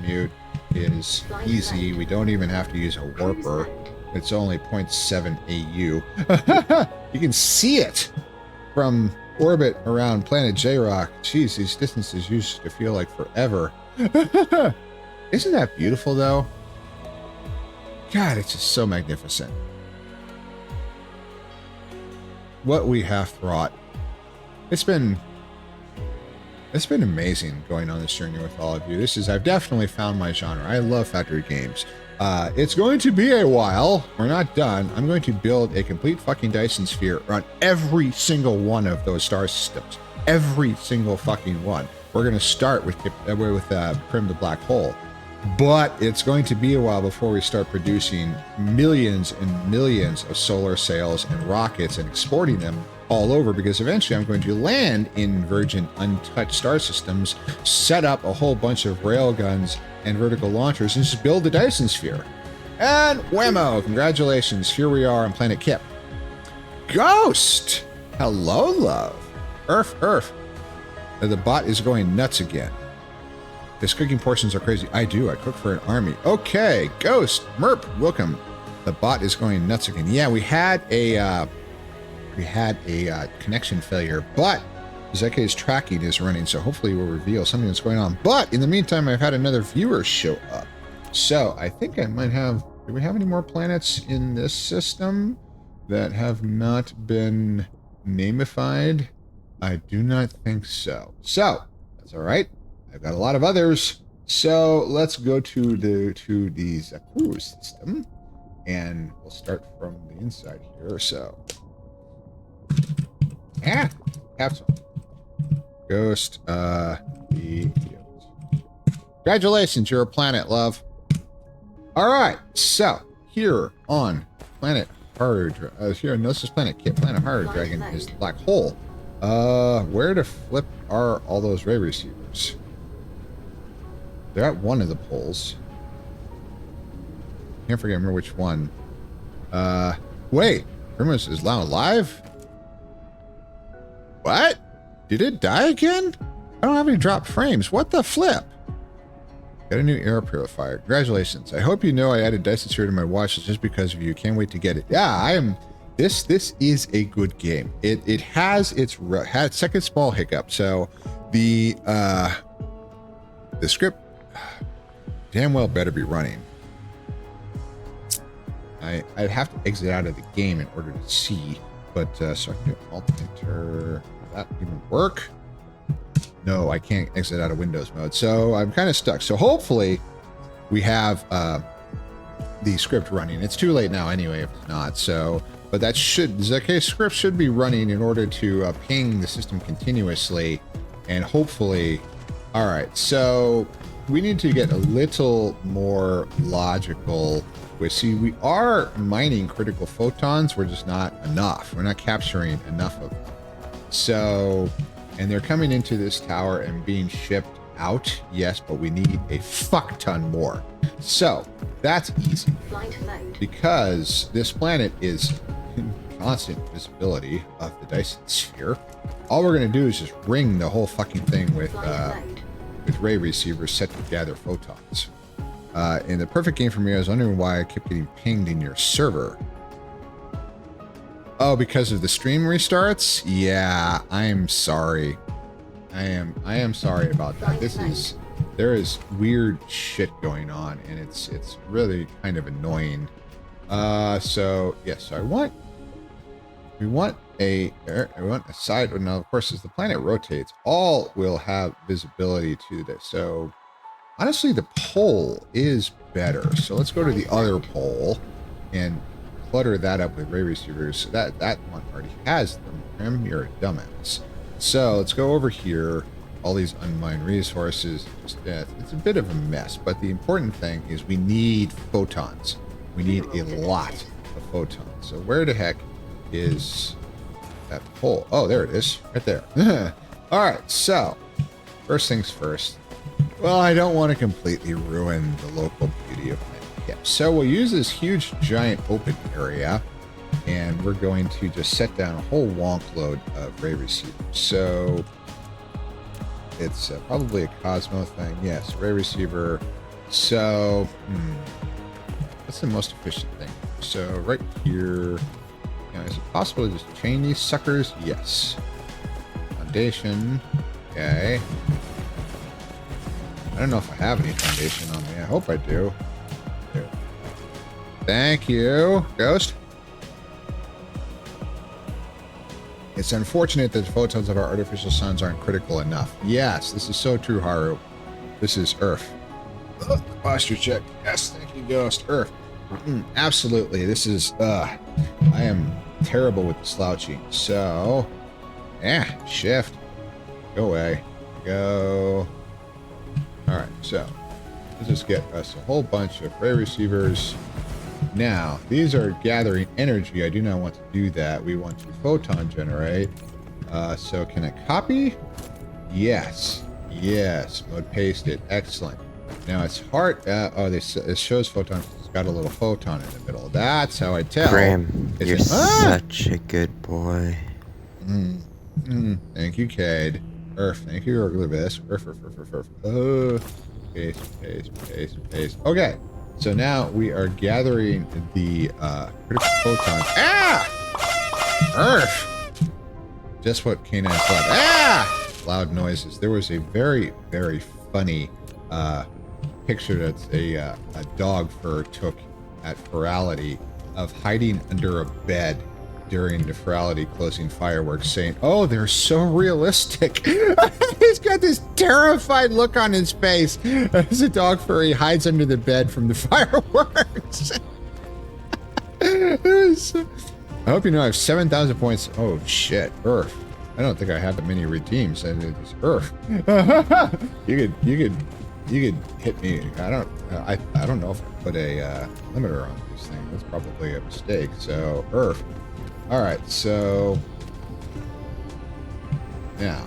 commute is easy. We don't even have to use a warper. It's only 0.7 AU. You can see it from orbit around planet J-Rock. Jeez, these distances used to feel like forever. Isn't that beautiful, though? God, it's just so magnificent. What we have wrought. It's been amazing going on this journey with all of you. I've definitely found my genre. I love factory games. It's going to be a while. We're not done. I'm going to build a complete fucking Dyson sphere on every single one of those star systems. Every single fucking one. We're going to start with Prim the Black Hole. But it's going to be a while before we start producing millions and millions of solar sails and rockets and exporting them all over, because eventually I'm going to land in virgin untouched star systems, set up a whole bunch of railguns and vertical launchers, and just build the Dyson sphere. And whammo, congratulations, here we are on planet Kip. Ghost! Hello, love. Earth. The bot is going nuts again. His cooking portions are crazy. I cook for an army. Okay, Ghost, Merp, welcome. The bot is going nuts again. Yeah, we had a connection failure, but Zeke's tracking is running, so hopefully we'll reveal something that's going on. But in the meantime, I've had another viewer show up. So I think I might have... Do we have any more planets in this system that have not been namified? I do not think so. So, that's all right. I've got a lot of others. So let's go to the Zaku system, and we'll start from the inside here. So, capsule, Ghost, congratulations, you're a planet, love. All right, so here on planet Hard, here on Gnosis planet, planet Hard Dragon is the black hole. Where to flip are all those ray receivers? They're at one of the poles. Can't remember which one. Wait, Primus is now alive? What? Did it die again? I don't have any dropped frames. What the flip? Got a new air purifier. Congratulations. I hope you know I added Dyson Sphere to my watch list just because of you. Can't wait to get it. Yeah, I am. This is a good game. It has its second small hiccup. So the script damn well better be running. I'd have to exit out of the game in order to see, but so I can do Alt-Enter. Does that even work? No, I can't exit out of Windows mode, so I'm kind of stuck. So hopefully we have the script running. It's too late now anyway if it's not. So, but that Zeke's script should be running in order to ping the system continuously, and hopefully. All right, so we need to get a little more logical. We are mining critical photons. We're just not enough. We're not capturing enough of them. So, and they're coming into this tower and being shipped out. Yes, but we need a fuck ton more. So that's easy because this planet is in constant visibility of the Dyson sphere. All we're going to do is just ring the whole fucking thing with ray receivers set to gather photons. In the perfect game for me, I was wondering why I kept getting pinged in your server. Oh, because of the stream restarts? Yeah, I am sorry. I am sorry about that. There is weird shit going on, and it's really kind of annoying. So yes, so we want a side. Now, of course, as the planet rotates, all will have visibility to this. So honestly, the pole is better. So let's go to the other pole and clutter that up with ray receivers. That one already has them. You're a dumbass. So let's go over here. All these unmined resources. It's a bit of a mess, but the important thing is we need photons. We need a lot of photons. So where the heck is that pole? Oh, there it is, right there. All right, so first things first. Well, I don't want to completely ruin the local beauty of Planet Kip. So we'll use this huge, giant open area, and we're going to just set down a whole wonk load of ray receivers. So it's probably a Cosmo thing. Yes, ray receiver So, what's the most efficient thing? So right here, is it possible to just chain these suckers? Yes. Foundation. Okay. I don't know if I have any foundation on me. I hope I do. Thank you, Ghost. It's unfortunate that the photons of our artificial suns aren't critical enough. Yes, this is so true, Haru. This is Earth. Posture check. Yes, thank you, Ghost. Earth. Absolutely. This is, I am terrible with the slouching. So, shift. Go away. Go. Alright, so, let's just get us a whole bunch of ray receivers. Now, these are gathering energy. I do not want to do that. We want to photon generate. So can I copy? Yes. Yes. Mode pasted. Excellent. Now it's hard. This shows photons. It's got a little photon in the middle. That's how I tell. Graham, you're such a good boy. Thank you, Cade. Earth. Thank you, Orglibus. Earth. Paste. Okay. So now we are gathering the critical photons. Earth! Just what K9 love. Loud noises. There was a very, very funny picture that a dog fur took at Ferality of hiding under a bed during the Ferality closing fireworks, saying, "Oh, they're so realistic." He's got this terrified look on his face as a dog furry hides under the bed from the fireworks. I hope you know I have 7,000 points. Oh shit, Earth. I don't think I have that many redeems. And it's Earth. You could hit me. I don't know if I put a limiter on this thing. That's probably a mistake. So Earth. All right. So now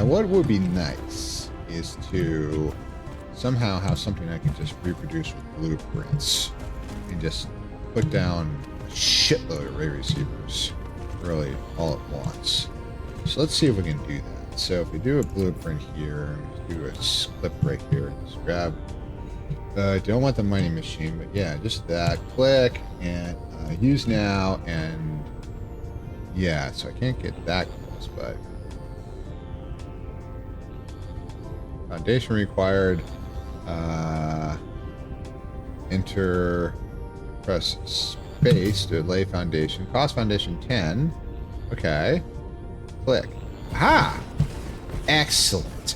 what would be nice is to somehow have something I can just reproduce with blueprints and just put down a shitload of ray receivers really all at once. So let's see if we can do that. So if we do a blueprint here, do a clip right here, and just grab, I don't want the mining machine, but yeah, just that, click, and use now, and yeah, so I can't get that close, but foundation required, enter, press space to lay foundation, cost foundation 10, okay, click, aha, excellent,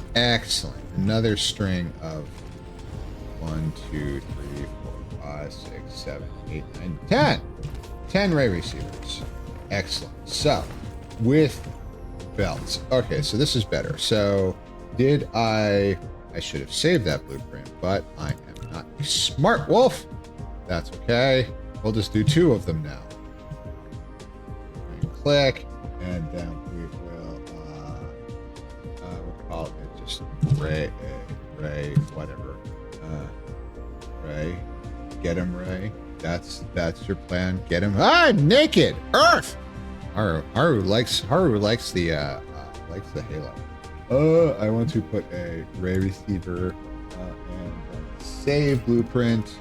another string of 1, 2, 3, 4, 5, 6, 7, 8, 9, 10 ray receivers, excellent. So with belts, okay, so this is better. So did I should have saved that blueprint, but I am not a smart wolf. That's okay. We'll just do 2 of them now. Click, and then we will we'll call it just Ray, whatever. Ray, get him, Ray. That's your plan. Get him. Naked Earth. Haru likes the halo. I want to put a ray receiver and save blueprint.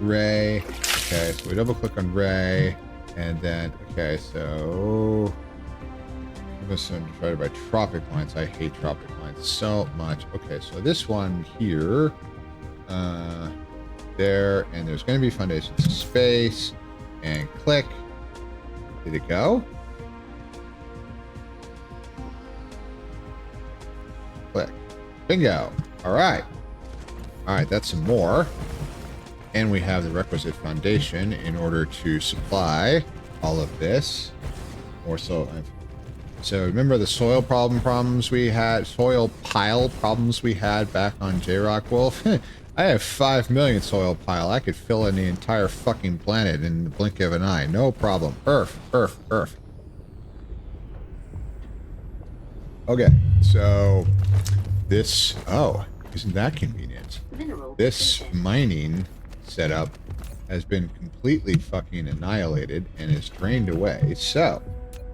Ray. Okay, so we double click on Ray, and then okay, so this is divided by tropic lines. I hate tropic lines so much. Okay, so this one here, there, and there's going to be foundation space, and click. Did it go? Click. Bingo. All right. That's some more. And we have the requisite foundation in order to supply all of this. Or so. So remember the soil problems we had, soil pile problems we had back on J-Rock Wolf? I have 5 million soil pile. I could fill in the entire fucking planet in the blink of an eye. No problem. Earth. Okay, so this, isn't that convenient? This mining setup has been completely fucking annihilated and is drained away. So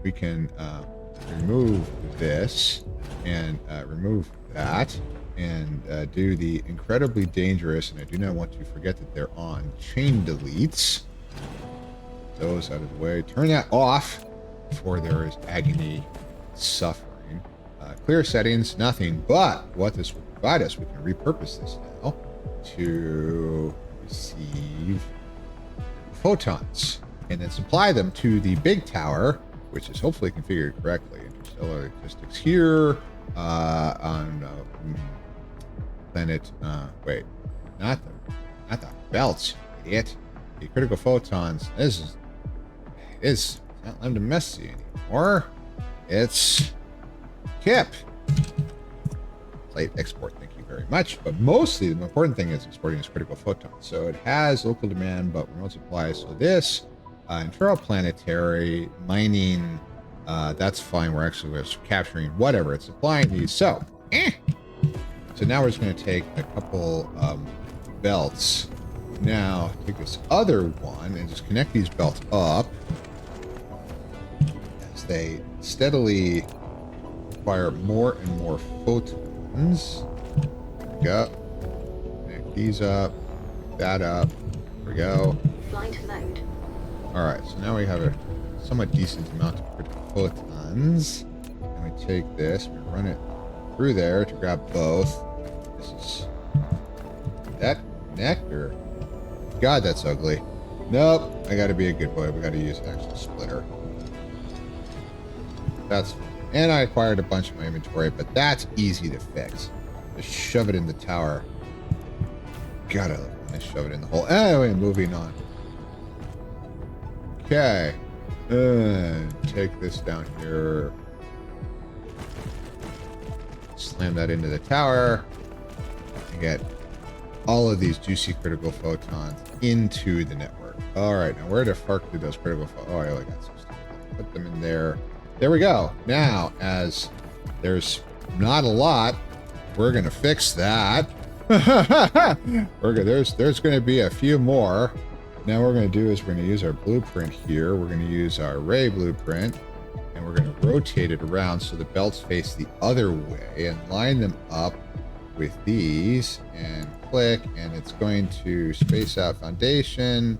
we can remove this and remove that. and do the incredibly dangerous, and I do not want to forget that they're on chain deletes. Those out of the way. Turn that off before there is agony, suffering. Clear settings, nothing. But what this will provide us, we can repurpose this now to receive photons and then supply them to the big tower, which is hopefully configured correctly. Interstellar logistics here on planet. Wait, not the belts, idiot. The critical photons. This is not letting them mess with you anymore. It's KIP. Plate export. Thank you very much. But mostly the important thing is exporting this critical photon. So it has local demand, but remote supply. So this interplanetary mining. That's fine. We're capturing whatever it's supplying these. So now we're just going to take a couple belts. Now take this other one and just connect these belts up as they steadily acquire more and more photons. There we go. Connect these up. That up. There we go. Flight mode. All right. So now we have a somewhat decent amount of critical photons. And we take this. We run it through there to grab both. This is that nectar. God, that's ugly. Nope. I gotta be a good boy. We gotta use an actual splitter. That's... And I acquired a bunch of my inventory, but that's easy to fix. Just shove it in the tower. Gotta shove it in the hole. Anyway, moving on. Okay. Take this down here. Slam that into the tower. And get all of these juicy critical photons into the network. All right, now where the fuck did those critical oh, I only got some stuff. Put them in there. There we go. Now, as there's not a lot, we're gonna fix that. There's gonna be a few more. Now what we're gonna do is we're gonna use our blueprint here. We're gonna use our array blueprint, and we're gonna rotate it around so the belts face the other way and line them up with these and click, and it's going to space out foundation.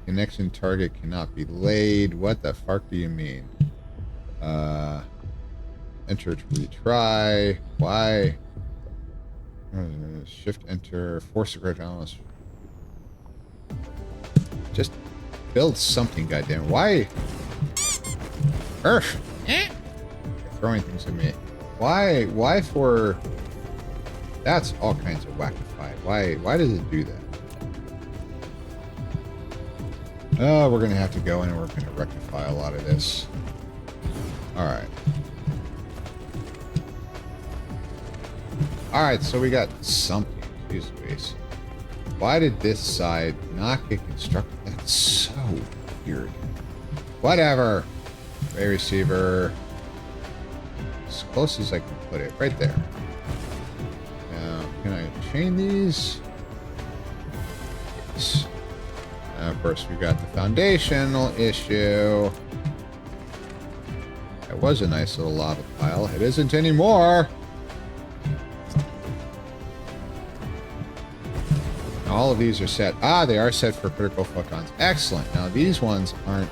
Connection target cannot be laid. What the fuck do you mean? Enter to retry. Why? Shift enter. Force the correct analyst. Just build something, goddamn. Why? Earth. Throwing things at me. Why for? That's all kinds of wackified. Why does it do that? Oh, we're gonna have to go in and we're gonna rectify a lot of this. Alright. Alright, so we got something. Jeez Louise. Why did this side not get constructed? That's so weird. Whatever. Ray receiver. As close as I can put it. Right there. Now, can I chain these? Yes. Now, of course, we got the foundational issue. That was a nice little lava pile. It isn't anymore. All of these are set. Ah, they are set for critical photons. Excellent. Now, these ones aren't...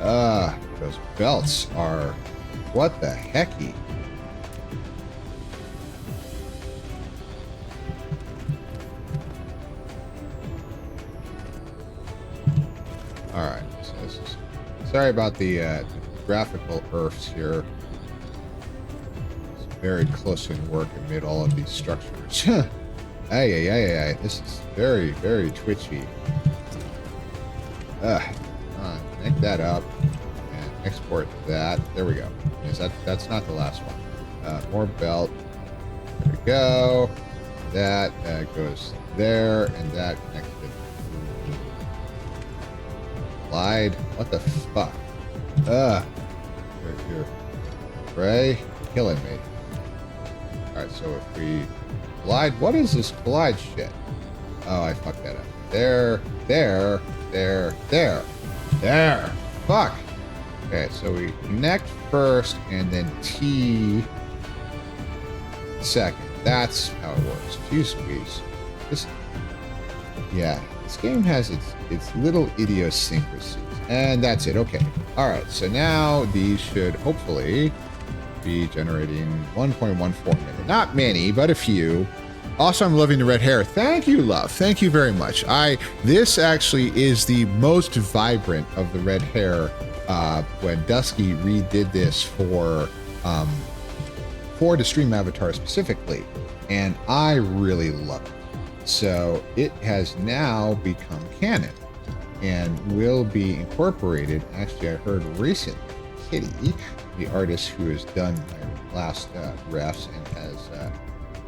those belts are... What the hecky? Alright, so this is... Sorry about the graphical earths here. It's very close in work amid all of these structures. Ay. This is very, very twitchy. Connect that up and export that. There we go. That's not the last one. More belt. There we go. That goes there, and that connects to Glide. What the fuck? You're Ray, killing me. Alright, so if we glide, what is this glide shit? Oh, I fucked that up. There. Fuck. Okay, so we connect first and then T second. That's how it works. Jeez Louise. This, yeah, this game has its little idiosyncrasies. And that's it. Okay. All right. So now these should hopefully be generating 1.14 million. Not many, but a few. Also, I'm loving the red hair. Thank you, love. Thank you very much. This actually is the most vibrant of the red hair. When Dusky redid this for the stream avatar specifically, and I really love it. So it has now become canon and will be incorporated. Actually, I heard recently, Kitty, the artist who has done my last refs and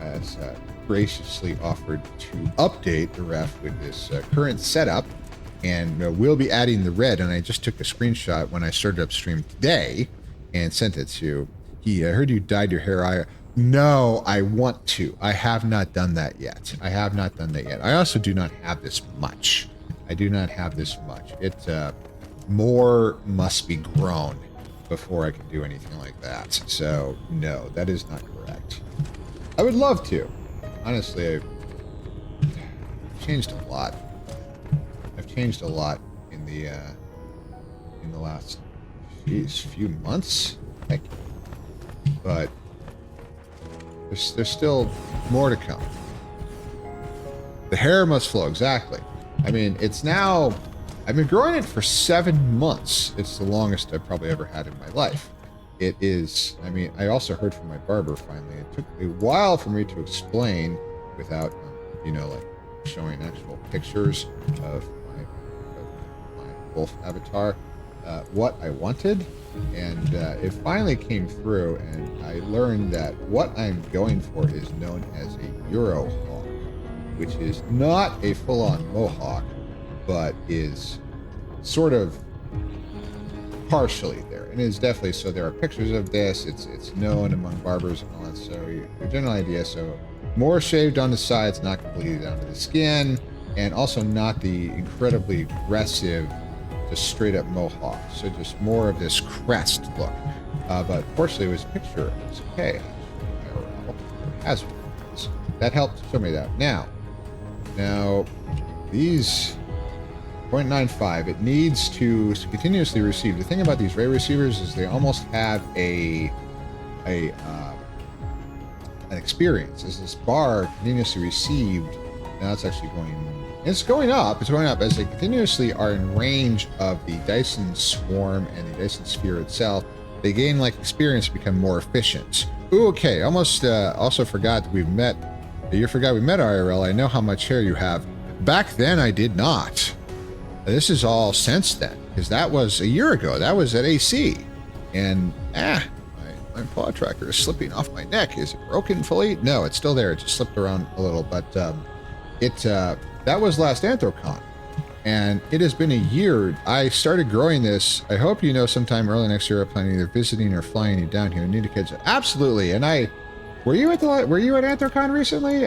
has graciously offered to update the ref with this current setup, and we'll be adding the red. And I just took a screenshot when I started up stream today and sent it to. I heard you dyed your hair. No, I want to. I have not done that yet. I also do not have this much. More must be grown before I can do anything like that. So no, that is not correct. I would love to. Honestly, I've changed a lot. I've changed a lot in the last few months. Heck. But there's still more to come. The hair must flow, exactly. I mean, it's now, I've been growing it for 7 months. It's the longest I've probably ever had in my life. It is, I mean, I also heard from my barber finally. It took a while for me to explain without, like showing actual pictures of my wolf avatar, what I wanted. And it finally came through, and I learned that what I'm going for is known as a Euro hawk, which is not a full-on mohawk, but is sort of partially there. And it's definitely, so there are pictures of this. It's known among barbers and all that. So your general idea, so more shaved on the sides, not completely down to the skin, and also not the incredibly aggressive, just straight up mohawk. So just more of this crest look. But fortunately, it was a picture. It's okay. As that helped show me that. Now these 0.95, it needs to continuously receive. The thing about these ray receivers is they almost have an experience. As this bar continuously received, now it's actually going up as they continuously are in range of the Dyson swarm and the Dyson sphere itself. They gain experience, become more efficient. Ooh, okay, almost also forgot that we've met. You forgot we met IRL. I know how much hair you have. Back then I did not. This is all since then, because that was a year ago. That was at AC. And my paw tracker is slipping off my neck. Is it broken fully? No, it's still there. It just slipped around a little, but that was last Anthrocon, and it has been a year. I started growing this. I hope sometime early next year I'm planning either visiting or flying you down here. I need to catch it. Absolutely. And were you at Anthrocon recently?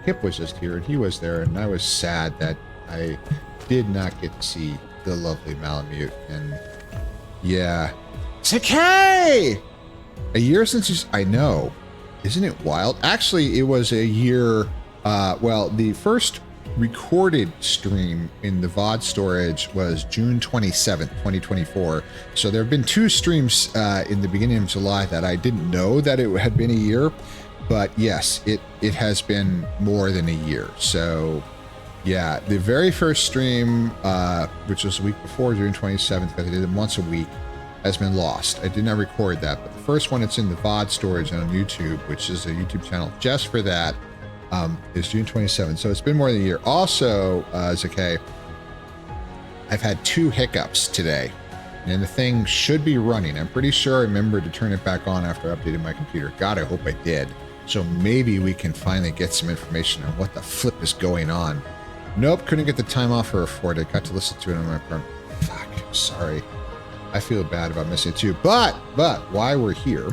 Kip was just here, and he was there, and I was sad that I did not get to see the lovely Malamute. And yeah, it's okay. A year since I know, isn't it wild? Actually, it was a year. Well, the first recorded stream in the VOD storage was June 27th, 2024. So there have been 2 streams in the beginning of July that I didn't know that it had been a year. But yes, it has been more than a year. So yeah, the very first stream, which was the week before June 27th, because I did it once a week, has been lost. I did not record that. But the first one, it's in the VOD storage on YouTube, which is a YouTube channel just for that. Is June 27th. So it's been more than a year. Also, Zakay, I've had 2 hiccups today, and the thing should be running. I'm pretty sure I remembered to turn it back on after I updated my computer. God, I hope I did. So maybe we can finally get some information on what the flip is going on. Nope, couldn't get the time off or afford it. Got to listen to it on my phone. Fuck, sorry. I feel bad about missing it too. But why we're here,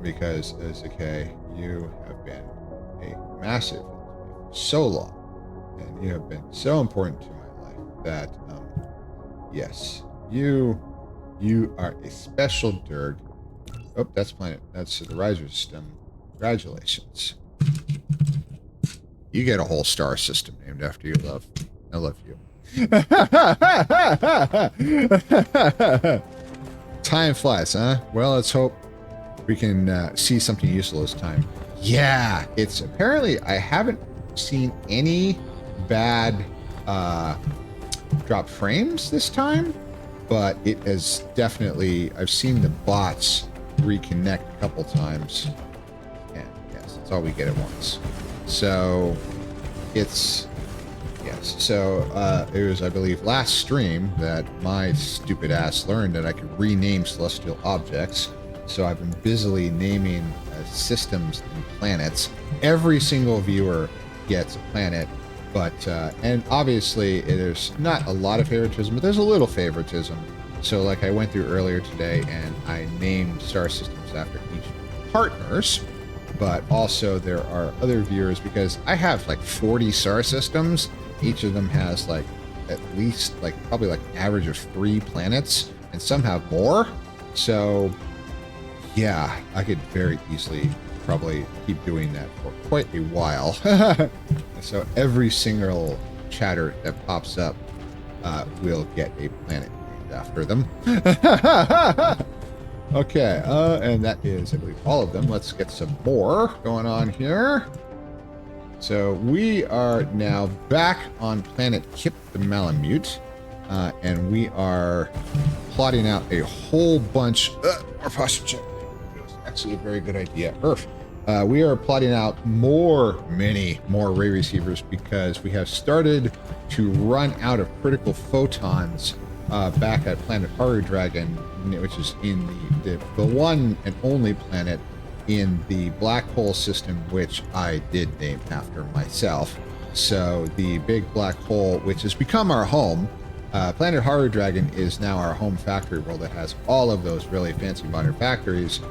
because Zakay, you have been a massive, so long, and you have been so important to my life that, yes, you are a special Durg. Oh, that's planet. That's the riser system. Congratulations. You get a whole star system named after you, love. I love you. Time flies, huh? Well, let's hope we can see something useful this time. Yeah, it's apparently I haven't seen any bad drop frames this time, but it has definitely, I've seen the bots reconnect a couple times, and yes, that's all we get at once. So it's yes. So it was, I believe, last stream that my stupid ass learned that I could rename celestial objects. So I've been busily naming systems and planets. Every single viewer gets a planet, but and obviously there's not a lot of favoritism, but there's a little favoritism. So like I went through earlier today and I named star systems after each partners, but also there are other viewers, because I have like 40 star systems. Each of them has like at least like probably like an average of 3 planets, and some have more. So yeah, I could very easily probably keep doing that for quite a while. So every single chatter that pops up will get a planet named after them. Okay, and that is, I believe, all of them. Let's get some more going on here. So we are now back on planet Kip the Malamute, and we are plotting out a whole bunch. More posture check. It was actually a very good idea. Earth. We are plotting out many more ray receivers, because we have started to run out of critical photons back at planet Haru Dragon, which is in the one and only planet in the black hole system, which I did name after myself. So the big black hole, which has become our home, planet Haru Dragon is now our home factory world that has all of those really fancy modern factories,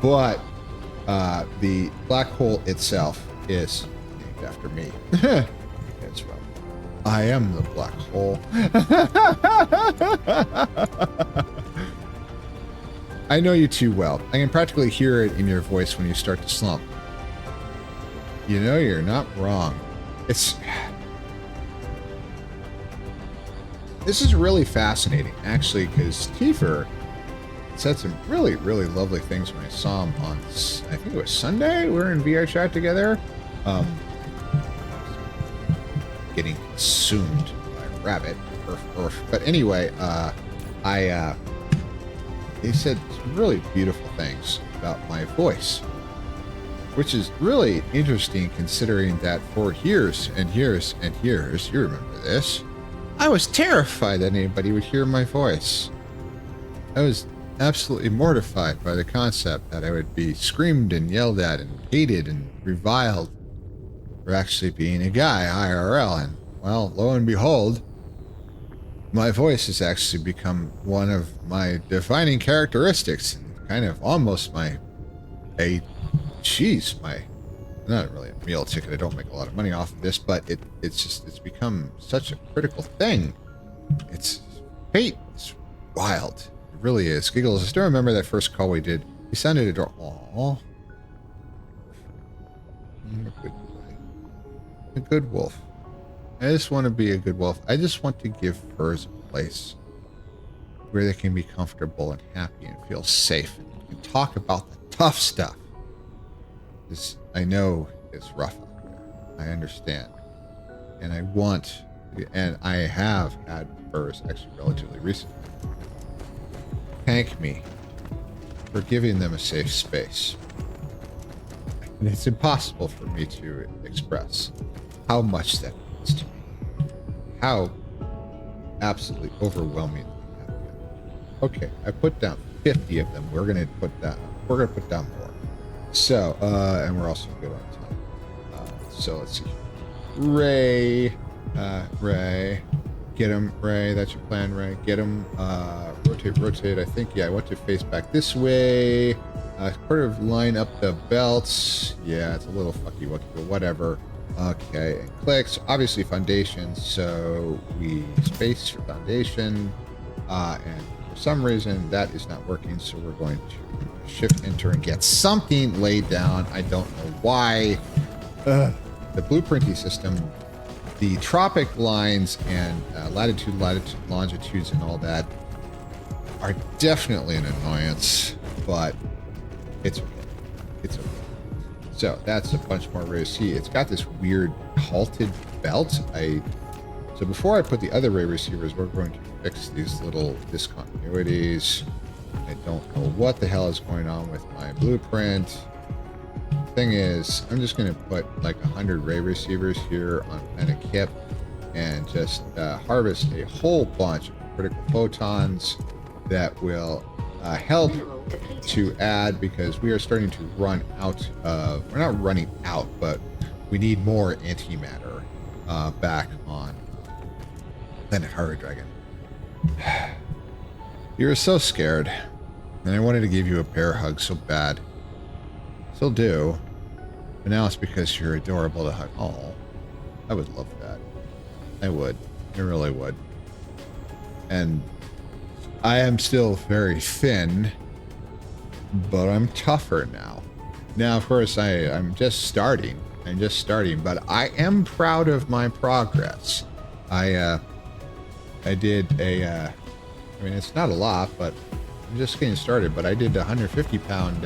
but the black hole itself is named after me. That's right. I am the black hole. I know you too well. I can practically hear it in your voice when you start to slump. You know, you're not wrong. This is really fascinating, actually, because Tifer said some really, really lovely things when I saw him on, I think it was Sunday. We were in VR chat together. Getting consumed by a rabbit. But anyway, he said some really beautiful things about my voice, which is really interesting considering that for years and years and years, you remember this, I was terrified that anybody would hear my voice. I was absolutely mortified by the concept that I would be screamed and yelled at and hated and reviled for actually being a guy IRL. And well, lo and behold, my voice has actually become one of my defining characteristics, and kind of almost my not really a meal ticket. I don't make a lot of money off of this, but it's become such a critical thing. It's fate. It's wild. It really is. Giggles, I still remember that first call we did. He sounded adorable. Aww. A good boy. A good wolf. I just want to be a good wolf. I just want to give furs a place where they can be comfortable and happy and feel safe and talk about the tough stuff. This, I know, it's rough out there. I understand. And I want, and I have had furs actually relatively recently thank me for giving them a safe space. And it's impossible for me to express how much that means to me. How absolutely overwhelming. Okay, I put down 50 of them. We're gonna put down more. So, and we're also good on time. So let's see. Ray, get him, Ray. That's your plan, Ray. Get him. Rotate. I think, yeah, I want to face back this way. Sort of line up the belts. Yeah, it's a little fucky wucky, but whatever. Okay, and clicks. Obviously foundation, so we space for foundation, and some reason that is not working, so we're going to shift enter and get something laid down. I don't know why. The blueprinty system, the tropic lines and latitude, longitudes and all that are definitely an annoyance, but it's okay. It's okay. So that's a bunch more ray. See, it's got this weird halted belt. So before I put the other ray receivers, we're going to fix these little discontinuities. I don't know what the hell is going on with my blueprint. Thing is, I'm just going to put like 100 ray receivers here on planet Kip and just harvest a whole bunch of critical photons that will help to add, because we are starting to run out of, we're not running out, but we need more antimatter back on planet Horror Dragon. You were so scared, and I wanted to give you a bear hug so bad. Still do, but now it's because you're adorable to hug. Oh, I would love that. I would. I really would. And I am still very thin, but I'm tougher now. Now, of course, I'm just starting. I'm just starting, but I am proud of my progress. I did a, I mean, it's not a lot, but I'm just getting started, but I did a 150-pound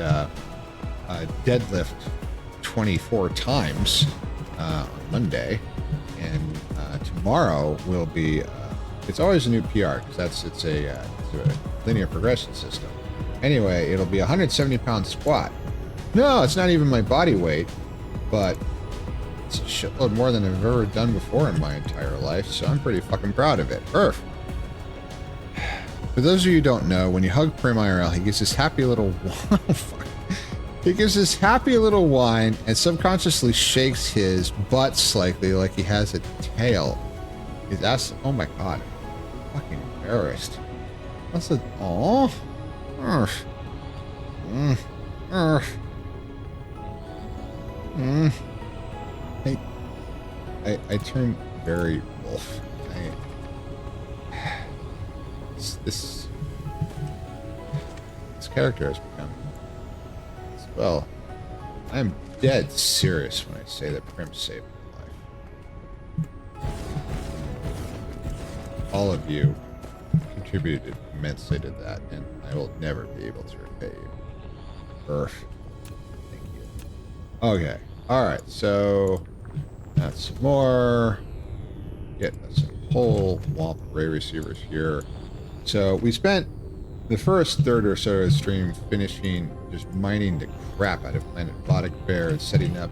deadlift 24 times on Monday, and tomorrow will be, it's always a new PR, because it's a linear progression system. Anyway, it'll be a 170-pound squat. No, it's not even my body weight, but it's a shitload more than I've ever done before in my entire life, so I'm pretty fucking proud of it. Perf. For those of you who don't know, when you hug Prim IRL, he gives this happy little oh, fuck. He gives this happy little whine and subconsciously shakes his butt slightly like he has a tail. His ass, oh my god, I'm fucking embarrassed. That's a, aww. I turned very wolf. This character has become, well, I'm dead serious when I say that Prim saved my life. All of you contributed immensely to that, and I will never be able to repay you. Thank you. Okay. Alright, so that's some more. Get us a whole womp of ray receivers here. So we spent the first third or so of the stream finishing just mining the crap out of Planet Vodek Bear and setting up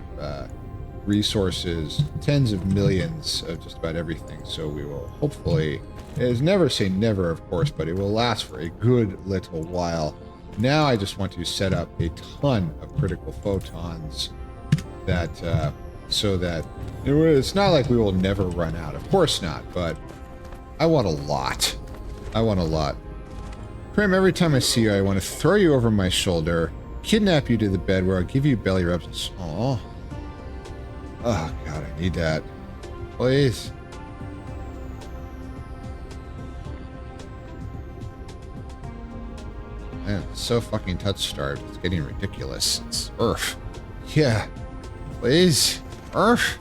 resources, tens of millions of just about everything. So we will hopefully, it is never say never, of course, but it will last for a good little while. Now I just want to set up a ton of critical photons that so that it's not like we will never run out. Of course not, but I want a lot. I want a lot. Prim, every time I see you, I want to throw you over my shoulder, kidnap you to the bed where I'll give you belly rubs. Aww. Oh, God, I need that. Please. I am so fucking touch-starved. It's getting ridiculous. It's Earth. Yeah. Please. Earth.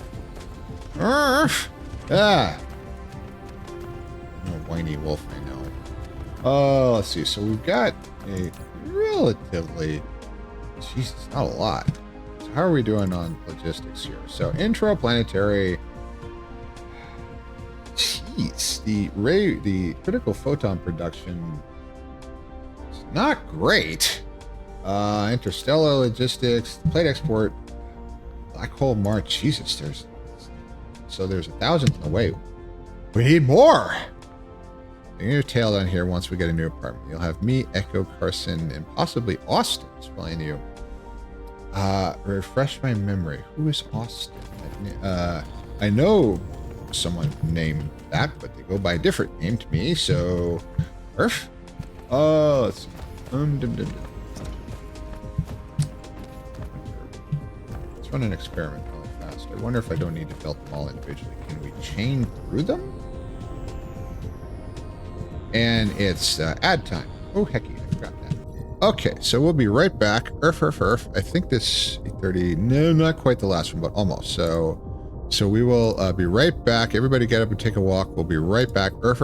Earth. Ah. I'm a whiny wolf, I know. Oh, let's see. So we've got a relatively... Jesus, not a lot. So how are we doing on logistics here? So intraplanetary... Jeez. The critical photon production is not great. Interstellar logistics, plate export, black hole march. Jesus, there's 1,000 in the way. We need more. Bring your tail down here once we get a new apartment. You'll have me, Echo, Carson, and possibly Austin spelling you. Refresh my memory. Who is Austin? I know someone named that, but they go by a different name to me, so... Earth? Oh, let's see. Let's run an experiment really fast. I wonder if I don't need to belt them all individually. Can we chain through them? and it's ad time. Oh, hecky, I forgot that. Okay, so we'll be right back. Earth. I think this 8:30. No, not quite the last one, but almost. So we will be right back. Everybody get up and take a walk. We'll be right back. Earth.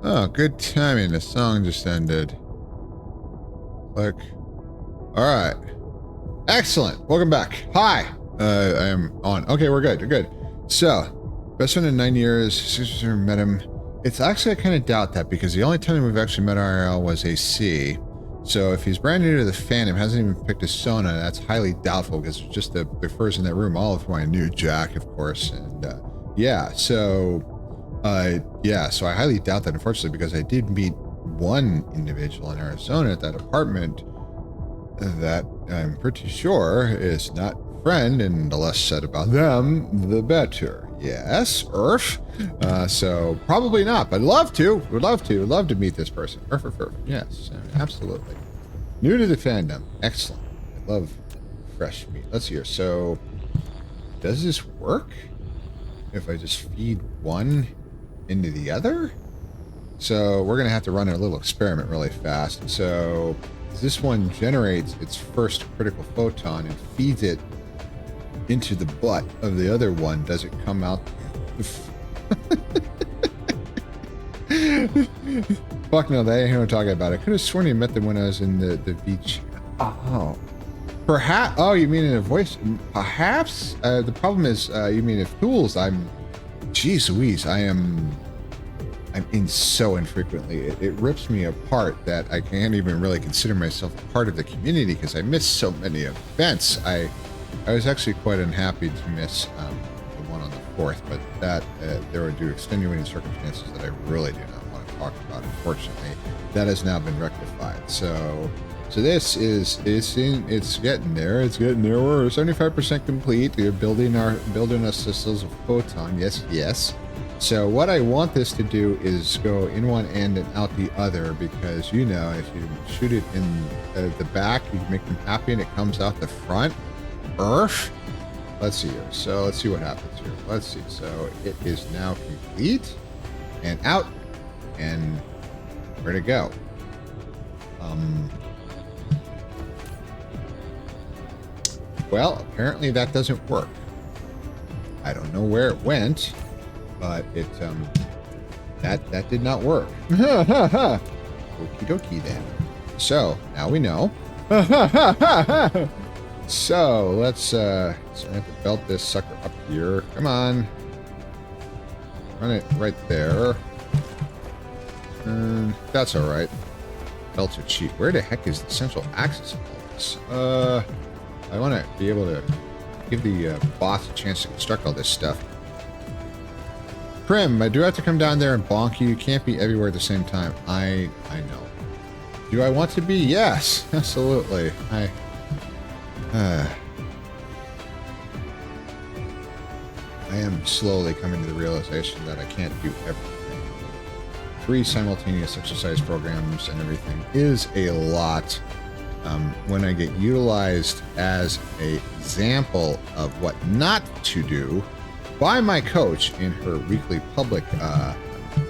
Oh, good timing. The song just ended. Click. All right. Excellent. Welcome back. Hi. I am on. Okay, we're good. We're good. So, best friend in 9 years. Sister met him. It's actually, I kind of doubt that because the only time we've actually met IRL was AC. So if he's brand new to the fandom, hasn't even picked a Sona, that's highly doubtful because it's just the first in that room, all of whom I knew, Jack, of course. And so I highly doubt that, unfortunately, because I did meet one individual in Arizona at that apartment that I'm pretty sure is not friend, and the less said about them, the better. Yes, Earth. So probably not, but love to. Would love to meet this person. Earth. Yes, absolutely. New to the fandom. Excellent. I love fresh meat. Let's hear. So, does this work? If I just feed one into the other? So we're gonna have to run a little experiment really fast. So this one generates its first critical photon and feeds it into the butt of the other one. Does it come out? Fuck no, they ain't who I'm talking about. I could have sworn you met them when I was in the beach. Oh. Perhaps. Oh, you mean in a voice? Perhaps. The problem is, you mean if tools? I'm Jeez Louise, I'm in so infrequently. It rips me apart that I can't even really consider myself part of the community because I miss so many events. I was actually quite unhappy to miss the one on the 4th, but that there were due extenuating circumstances that I really do not want to talk about. Unfortunately, that has now been rectified. So this is it's getting there. It's getting there. We're 75% complete. We're building our systems of photon. Yes. So what I want this to do is go in one end and out the other, because if you shoot it in the back, you can make them happy, and it comes out the front. Earth. Let's see here. So let's see what happens here. Let's see. So it is now complete and out, and where to go? Well, apparently that doesn't work. I don't know where it went, but it that did not work. Okie dokie then. So now we know. So let's I have to belt this sucker up here. Come on. Run it right there. That's alright. Belts are cheap. Where the heck is the central axis of all this? I want to be able to give the boss a chance to construct all this stuff. Prim, I do have to come down there and bonk you. You can't be everywhere at the same time. I know. Do I want to be? Yes, absolutely. I am slowly coming to the realization that I can't do everything. 3 simultaneous exercise programs and everything is a lot. When I get utilized as an example of what not to do by my coach in her weekly public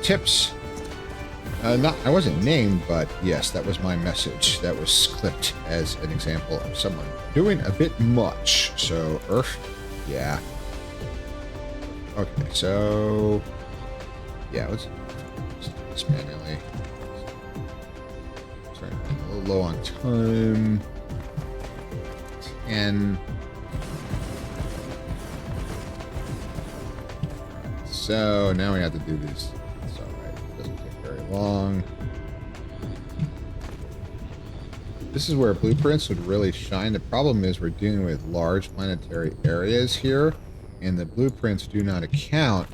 tips. I wasn't named, but yes, that was my message. That was clipped as an example of someone doing a bit much. So, Earth, yeah. Okay, so yeah, let's do this manually. Sorry, I'm a little low on time. 10. So now we have to do these. It's alright. It doesn't take very long. This is where blueprints would really shine. The problem is we're dealing with large planetary areas here, and the blueprints do not account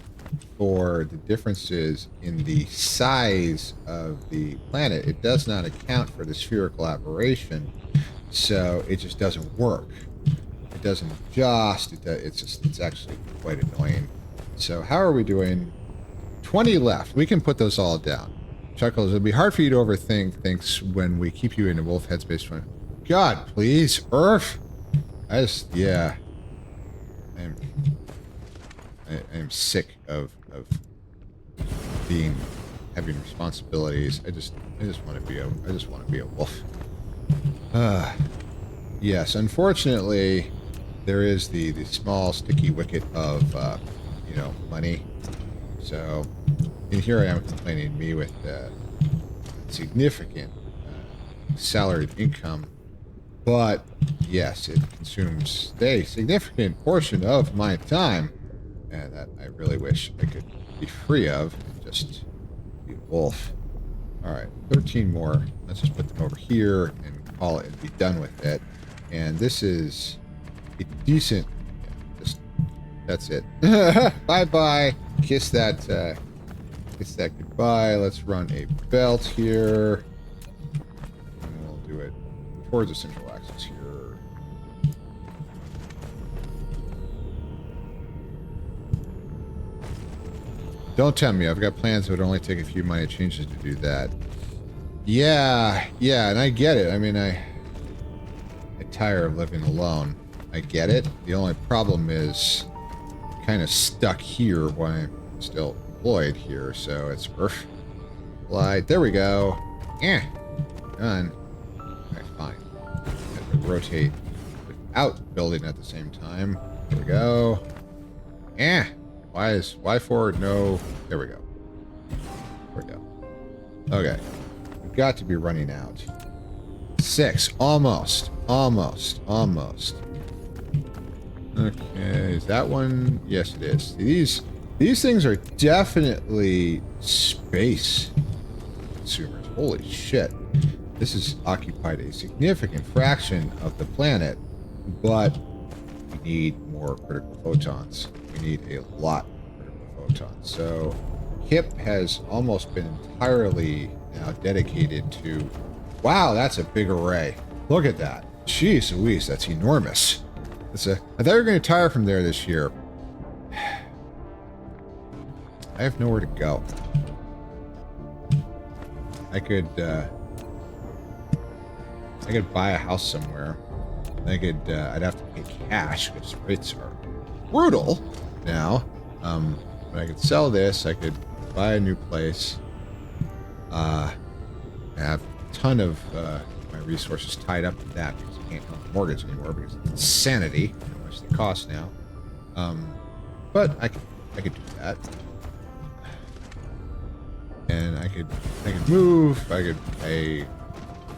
for the differences in the size of the planet. It does not account for the spherical aberration, so it just doesn't work. It doesn't adjust. It's actually quite annoying. So how are we doing? 20 left. We can put those all down. Chuckles, it'll be hard for you to overthink things when we keep you in a wolf headspace. God, please, Earth. Yeah. I am sick of having responsibilities. I just want to be a wolf. Yes, unfortunately, there is the small sticky wicket of money. So, and here I am complaining, me with significant salaried income, but yes, it consumes a significant portion of my time, and that I really wish I could be free of and just be a wolf. All right, 13 more. Let's just put them over here and call it and be done with it. And this is a decent. That's it. Bye-bye. Kiss that goodbye. Let's run a belt here. And we'll do it towards the central axis here. Don't tell me. I've got plans that would only take a few minor changes to do that. Yeah, and I get it. I mean, I tire of living alone. I get it. The only problem is kind of stuck here while I'm still employed here, so it's perfect. Light. There we go. Done. Okay, fine. Have to rotate without building at the same time. There we go. Why forward? No. There we go. There we go. Okay. We've got to be running out. 6. Almost. Okay, is that one? Yes, it is. These things are definitely space consumers. Holy shit. This has occupied a significant fraction of the planet, but we need more critical photons. We need a lot of critical photons. So KIP has almost been entirely now dedicated to... Wow, that's a big array. Look at that. Jeez Louise, that's enormous. I thought we were going to retire from there this year. I have nowhere to go. I could buy a house somewhere. I'd have to pay cash because rates are brutal now. But I could sell this. I could buy a new place. I have a ton of my resources tied up in that because I can't own a mortgage anymore because it's insanity how much they cost now. But I could do that. And I could move. I could pay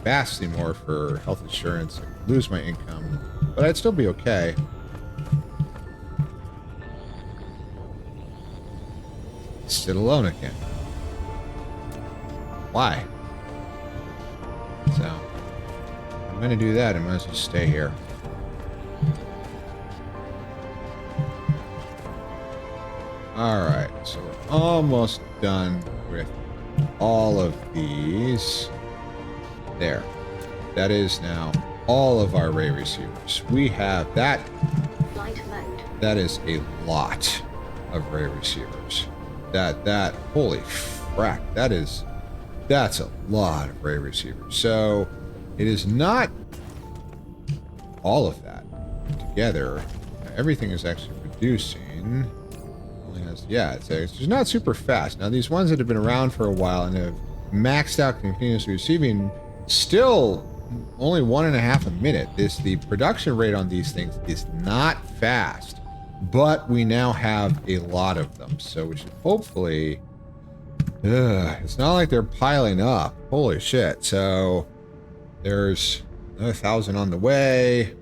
vastly more for health insurance. I could lose my income, but I'd still be okay. Sit alone again. Why? So I'm gonna do that. I might as well stay here. All right, so we're almost done with all of these. There. That is now all of our ray receivers. We have that. That is a lot of ray receivers. Holy frack. That's a lot of ray receivers. So it is not all of that together. Everything is actually producing. Yeah, it's not super fast. Now, these ones that have been around for a while and have maxed out continuously receiving, still only 1.5 a minute. The production rate on these things is not fast, but we now have a lot of them, so we should hopefully... it's not like they're piling up. Holy shit. So there's another 1,000 on the way.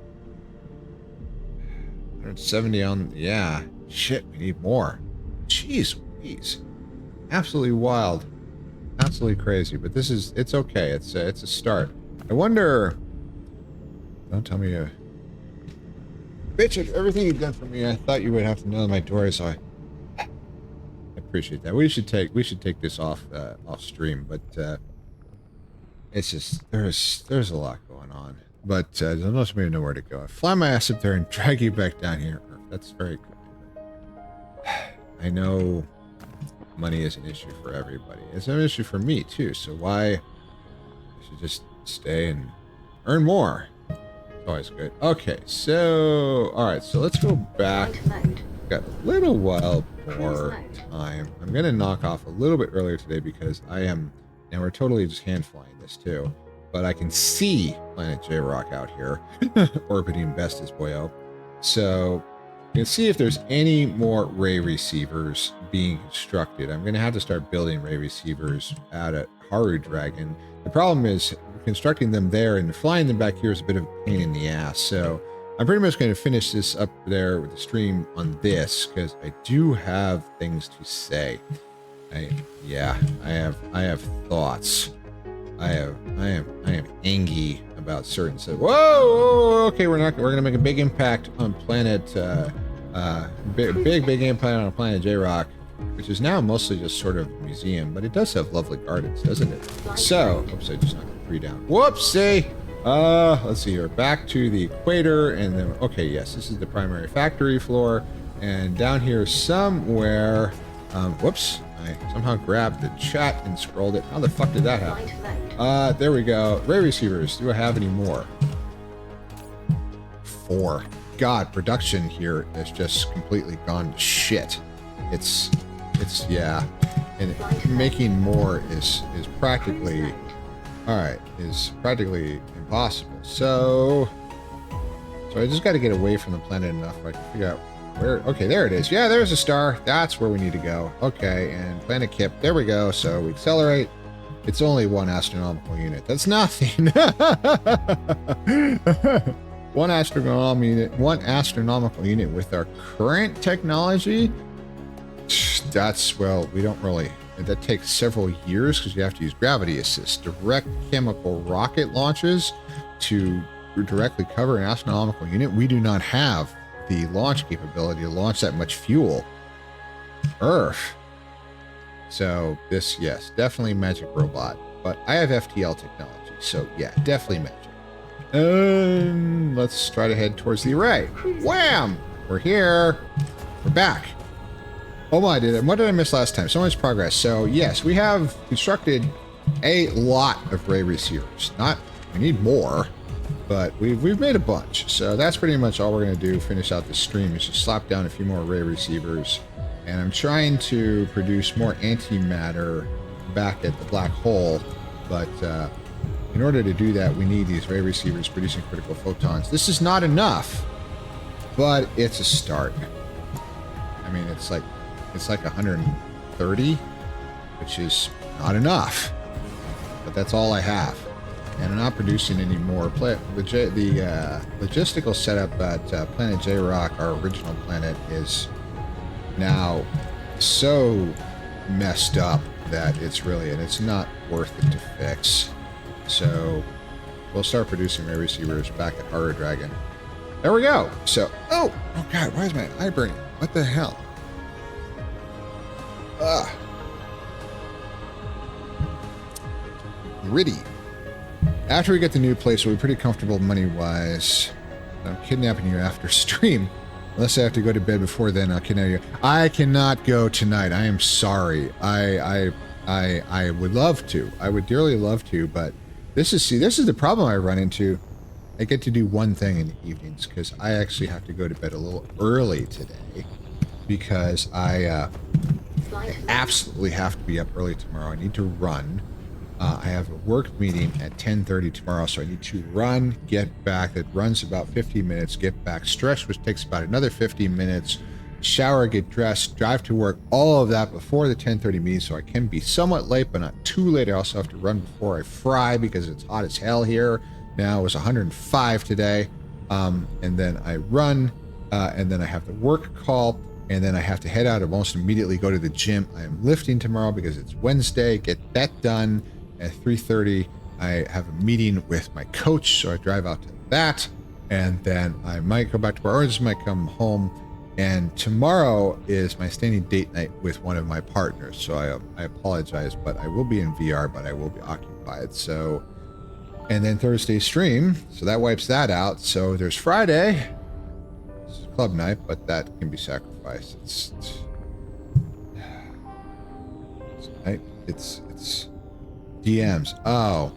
170 on... Yeah. Shit, we need more. Jeez Louise. Absolutely wild. Absolutely crazy. But it's okay. It's a start. I wonder... Don't tell me you... Bitch, everything you've done for me, I thought you would have to know my door, so I appreciate that. We should take this off stream, but it's just there's a lot going on. But there's no way to know where to go. I fly my ass up there and drag you back down here. That's very good. I know money is an issue for everybody. It's an issue for me too. So why I should just stay and earn more? It's always good. Okay, so all right, so let's go back. Got a little while more time. I'm gonna knock off a little bit earlier today because I am now we're totally just hand flying this too. But I can see Planet J-Rock out here orbiting Bestis Boyo. So you can see if there's any more ray receivers being constructed. I'm going to have to start building ray receivers out at Haru Dragon. The problem is constructing them there and flying them back here is a bit of a pain in the ass. So I'm pretty much going to finish this up there with the stream on this because I do have things to say. I have thoughts. I am angry about certain stuff. Whoa, okay, we're gonna make a big impact on planet big impact on planet J-Rock, which is now mostly just sort of a museum, but it does have lovely gardens, doesn't it? So, oops, I just knocked 3 down. Whoopsie! Let's see here. Back to the equator, and then okay, yes, this is the primary factory floor, and down here somewhere. Whoops. I somehow grabbed the chat and scrolled it. How the fuck did that happen? There we go. Ray receivers. Do I have any more? 4. God, production here has just completely gone to shit. It's yeah. And making more is practically practically impossible. So I just got to get away from the planet enough where I can figure out where. Okay, there it is. Yeah, there's a star. That's where we need to go. Okay, and planet Kip. There we go. So we accelerate. It's only 1 astronomical unit. That's nothing. 1 astronomical unit with our current technology. That's, well, we don't really, that takes several years because you have to use gravity assist. Direct chemical rocket launches to directly cover an astronomical unit. We do not have the launch capability to launch that much fuel. Earth. So this, yes, definitely magic robot. But I have FTL technology, so yeah, definitely magic. Let's try to head towards the array. Wham! We're here. We're back. Oh my, what did I miss last time? So much progress. So yes, we have constructed a lot of ray receivers. We need more, but we've made a bunch. So that's pretty much all we're going to do. Finish out the stream is just slap down a few more ray receivers. And I'm trying to produce more antimatter back at the black hole. But in order to do that, we need these ray receivers producing critical photons. This is not enough, but it's a start. I mean, it's like 130, which is not enough. But that's all I have. And I'm not producing any more. The logistical setup at Planet J-Rock, our original planet, is now so messed up that it's not worth it to fix. So we'll start producing ray receivers back at Horror Dragon. There we go. So, oh God, why is my eye burning? What the hell? Gritty. After we get the new place, we'll be pretty comfortable money-wise. I'm kidnapping you after stream. Unless I have to go to bed before then, I'll kidnap you. I cannot go tonight. I am sorry. I would love to. I would dearly love to, but this is the problem I run into. I get to do one thing in the evenings because I actually have to go to bed a little early today because I absolutely have to be up early tomorrow. I need to run. I have a work meeting at 10:30 tomorrow, so I need to run, get back. It runs about 15 minutes, get back, stretch, which takes about another 15 minutes, shower, get dressed, drive to work, all of that before the 10:30 meeting, so I can be somewhat late, but not too late. I also have to run before I fry because it's hot as hell here. Now it was 105 today, and then I run, and then I have the work call, and then I have to head out and almost immediately go to the gym. I am lifting tomorrow because it's Wednesday, get that done. At 3:30, I have a meeting with my coach, so I drive out to that, and then I might go back to work, or just might come home. And tomorrow is my standing date night with one of my partners, so I apologize, but I will be in VR, but I will be occupied. So, and then Thursday stream, so that wipes that out. So there's Friday, it's club night, but that can be sacrificed. It's DMs. Oh,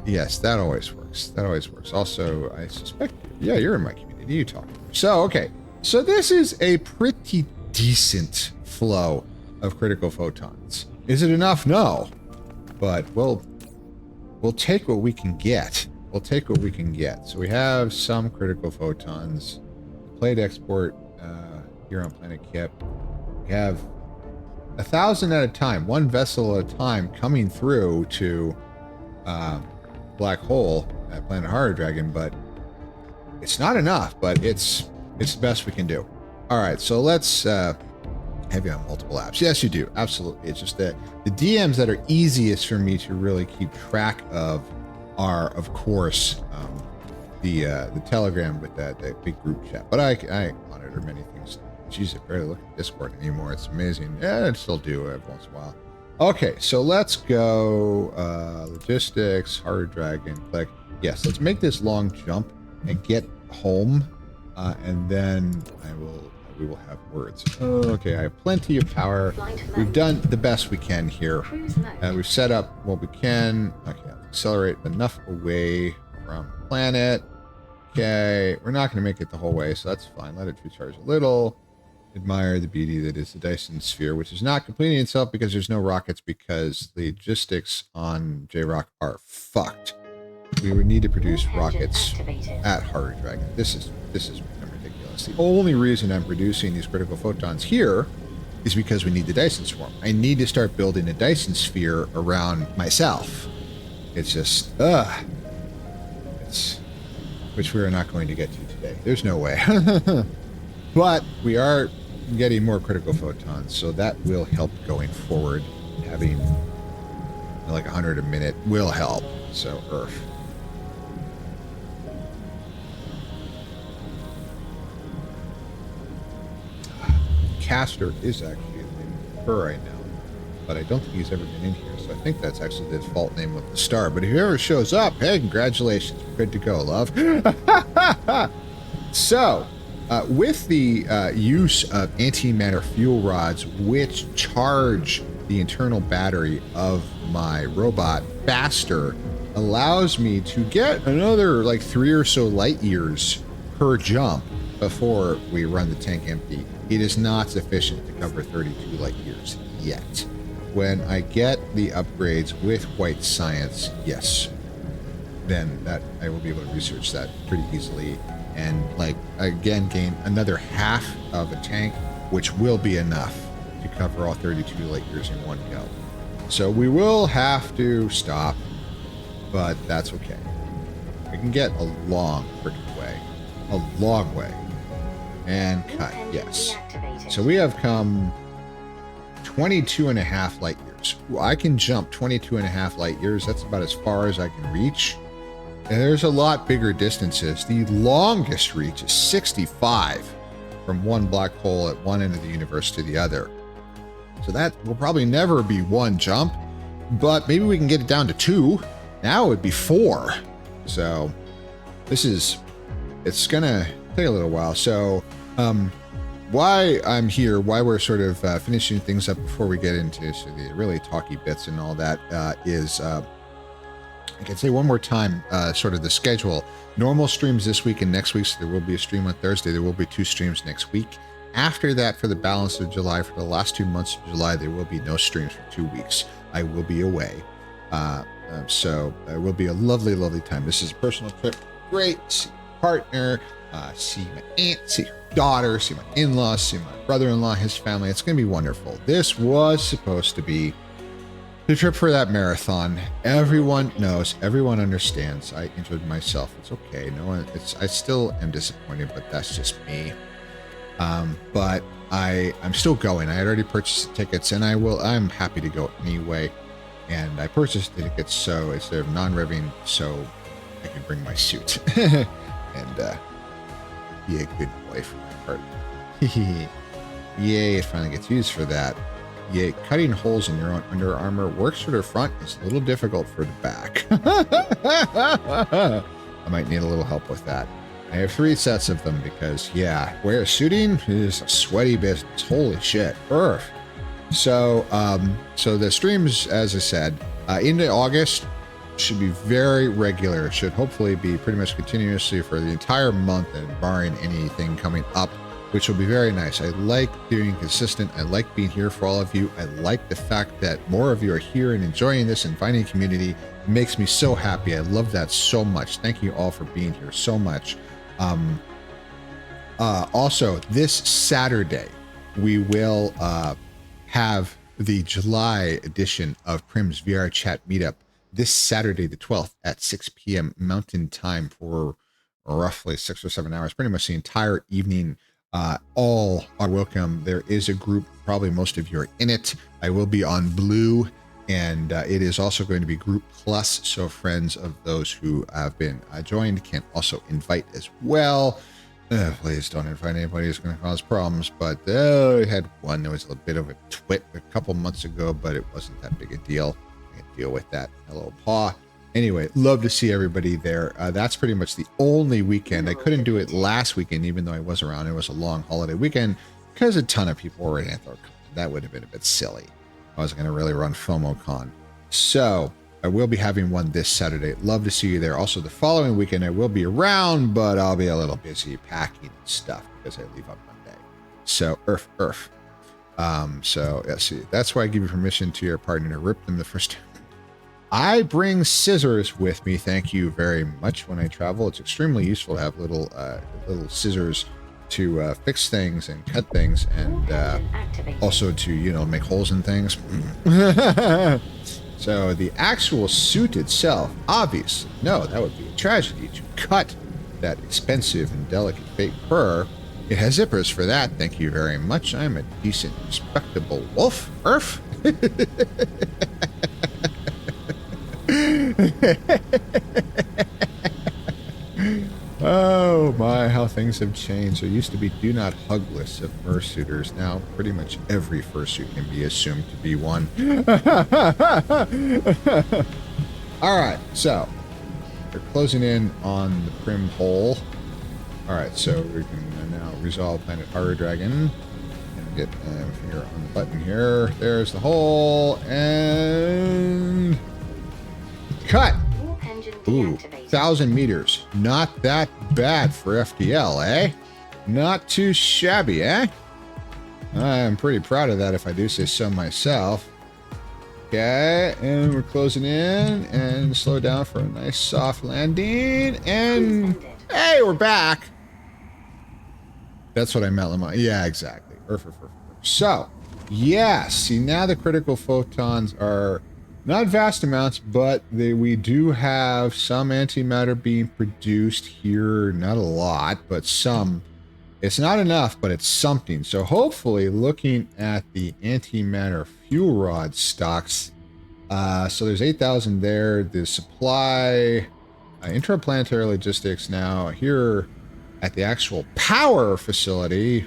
yes, that always works. That always works. Also, I suspect, yeah, you're in my community. You talk to me. So, okay. So this is a pretty decent flow of critical photons. Is it enough? No. But we'll take what we can get. We'll take what we can get. So we have some critical photons. Plate export here on Planet Kip. We have 1,000 at a time, one vessel at a time, coming through to black hole at Planet Horror Dragon, but it's not enough. But it's the best we can do. All right, so let's have you on multiple apps. Yes, you do, absolutely. It's just that the DMs that are easiest for me to really keep track of are, of course, the Telegram with that big group chat. But I monitor many things. Jeez, I barely look at Discord anymore. It's amazing. Yeah, I still do every once in a while. Okay, so let's go logistics, Hard Dragon, click. Yes, let's make this long jump and get home, and then we will have words. Okay, I have plenty of power. We've done the best we can here. We've set up what we can. Okay, accelerate enough away from the planet. Okay, we're not going to make it the whole way, so that's fine. Let it recharge a little. Admire the beauty that is the Dyson sphere, which is not completing itself because there's no rockets, because the logistics on J-Rock are fucked. We would need to produce rockets at Horror Dragon. This is become ridiculous. The only reason I'm producing these critical photons here is because we need the Dyson swarm. I need to start building a Dyson sphere around myself. It's just which we are not going to get to today. There's no way. But we are getting more critical photons, so that will help going forward. Having like 100 a minute will help. So, Earth. Caster is actually in her right now, but I don't think he's ever been in here, so I think that's actually the default name of the star. But if he ever shows up, hey, congratulations, we're good to go, love. So, with the use of antimatter fuel rods, which charge the internal battery of my robot faster, allows me to get another like 3 or so light years per jump before we run the tank empty. It is not sufficient to cover 32 light years yet. When I get the upgrades with white science, yes, then that I will be able to research that pretty easily and like again gain another half of a tank, which will be enough to cover all 32 light years in one go. So we will have to stop, but that's okay. We can get a long freaking way, a long way. And cut, yes. So we have come 22 and a half light years. I can jump 22 and a half light years. That's about as far as I can reach. And there's a lot bigger distances. The longest reach is 65 from one black hole at one end of the universe to the other. So that will probably never be one jump, but maybe we can get it down to 2. Now it would be 4. So this is, it's gonna take a little while. So why I'm here, why we're sort of finishing things up before we get into the really talky bits and all that is I can say one more time sort of the schedule. Normal streams this week and next week, so there will be a stream on Thursday. There will be 2 streams next week. After that, for the balance of July, for the last 2 months of July, there will be no streams for 2 weeks. I will be away. So it will be a lovely, lovely time. This is a personal trip. Great. See my partner, see my aunt, see her daughter, see my in-laws, see my brother-in-law, his family. It's going to be wonderful. This was supposed to be the trip for that marathon. Everyone knows, everyone understands. I injured myself. It's okay. No one, I still am disappointed, but that's just me. But I'm still going. I had already purchased the tickets, and I'm happy to go anyway. And I purchased the tickets so instead of non-revving, so I can bring my suit and be a good boy for my part. Yay! It finally gets used for that. Yay! Cutting holes in your own Under Armour works for the front. It's a little difficult for the back. I might need a little help with that. I have 3 sets of them because, yeah, wear suiting is a sweaty business. Holy shit. Earth. So, so the streams, as I said, into August should be very regular. It should hopefully be pretty much continuously for the entire month and barring anything coming up, which will be very nice. I like being consistent. I like being here for all of you. I like the fact that more of you are here and enjoying this and finding community. It makes me so happy. I love that so much. Thank you all for being here so much. Also, this Saturday, we will have the July edition of Prim's VR Chat Meetup this Saturday, the 12th at 6 p.m. Mountain Time for roughly 6 or 7 hours, pretty much the entire evening. All are welcome. There is a group, probably most of you are in it. I will be on Blue, and it is also going to be Group Plus, so friends of those who have been joined can also invite as well. Please don't invite anybody who's going to cause problems, but I had one. There was a bit of a twit a couple months ago, but it wasn't that big a deal. I can deal with that. A little paw. Anyway, love to see everybody there. That's pretty much the only weekend. I couldn't do it last weekend, even though I was around. It was a long holiday weekend because a ton of people were at AnthroCon. That would have been a bit silly. I wasn't going to really run FOMOCon. So I will be having one this Saturday. Love to see you there. Also, the following weekend, I will be around, but I'll be a little busy packing and stuff because I leave on Monday. So, Earth. So, yeah, see, that's why I give you permission to your partner to rip them the first time. I bring scissors with me. Thank you very much when I travel. It's extremely useful to have little scissors to fix things and cut things, and also to, you know, make holes in things. So the actual suit itself, obviously, no, that would be a tragedy to cut that expensive and delicate fake fur. It has zippers for that. Thank you very much. I'm a decent, respectable wolf. Earth. Oh my, how things have changed. There used to be do not hug lists of fursuiters. Now pretty much every fursuit can be assumed to be one. Alright, so we're closing in on the prim hole. Alright, so we can now resolve Planet Horror Dragon. And get my finger on the button here. There's the hole. And cut! Ooh, 1,000 meters. Not that bad for FTL, eh? Not too shabby, eh? I'm pretty proud of that if I do say so myself. Okay, and we're closing in and slow down for a nice soft landing. And hey, we're back. That's what I meant, Lamont. Yeah, exactly. So, yeah, see, now the critical photons are not vast amounts, but we do have some antimatter being produced here. Not a lot, but some. It's not enough, but it's something. So hopefully, looking at the antimatter fuel rod stocks, so there's 8,000 there. The supply, intraplanetary logistics now here at the actual power facility.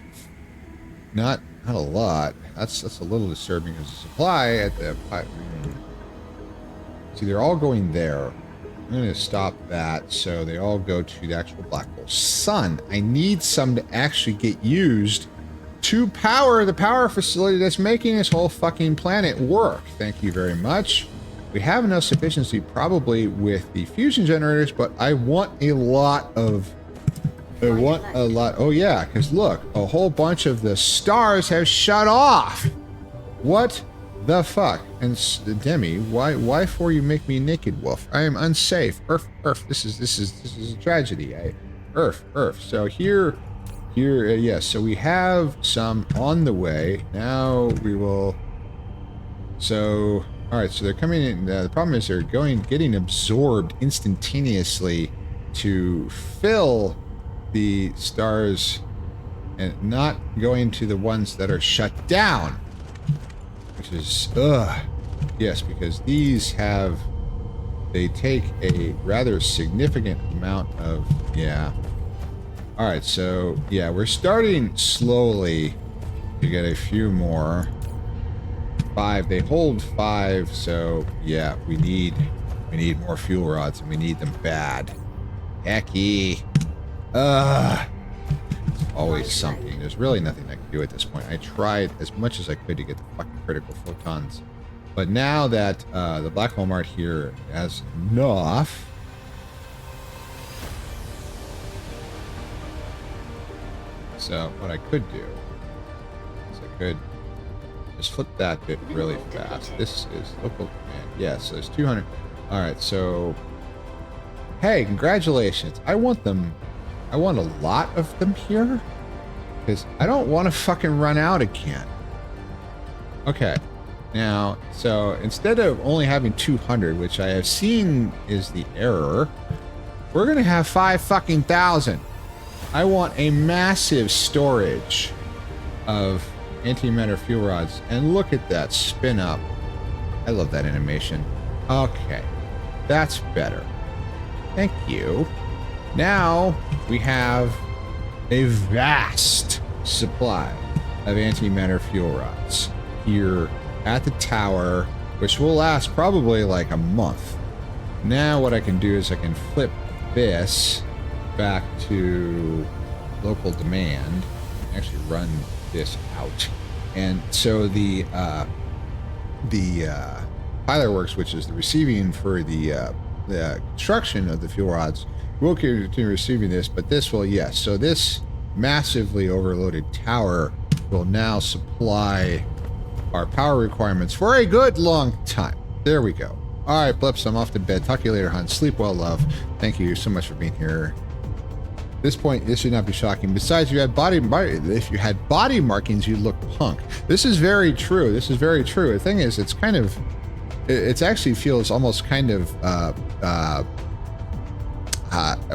Not a lot. That's a little disturbing as a supply at the. See, they're all going there. I'm going to stop that so they all go to the actual black hole sun. I need some to actually get used to power the power facility that's making this whole fucking planet work. Thank you very much. We have enough sufficiency probably with the fusion generators, but I want a lot of... Oh yeah, because look, a whole bunch of the stars have shut off. What the fuck? And Demi, why for you make me naked, wolf? I am unsafe. Earth, this is a tragedy. Earth. So here, yes. So we have some on the way. Now we will. So all right. So they're coming in. The problem is they're getting absorbed instantaneously to fill the stars, and not going to the ones that are shut down. Which is, yes, because these they take a rather significant amount of, yeah. All right, so, yeah, we're starting slowly to get a few more. 5, they hold 5, so, yeah, we need more fuel rods, and we need them bad. Hecky. Always something. There's really nothing I can do at this point. I tried as much as I could to get the fucking critical photons. But now that the black hole mart here has enough... So what I could do is I could just flip that bit really fast. This is local command. Yeah, so there's 200. Alright, so... Hey, congratulations. I want them... I want a lot of them here, because I don't want to fucking run out again. Okay, now, so instead of only having 200, which I have seen is the error, we're going to have 5,000. I want a massive storage of antimatter fuel rods, and look at that spin up. I love that animation. Okay, that's better. Thank you. Now we have a vast supply of antimatter fuel rods here at the tower, which will last probably like a month. Now what I can do is I can flip this back to local demand, actually run this out. And so the Pilarworks, which is the receiving for the construction of the fuel rods, we'll continue receiving this, but this will, yes. So this massively overloaded tower will now supply our power requirements for a good long time. There we go. All right, Blips, I'm off to bed. Talk to you later, hon. Sleep well, love. Thank you so much for being here. At this point, this should not be shocking. Besides, if you had body markings, you'd look punk. This is very true. This is very true. The thing is, it's kind of, it actually feels almost kind of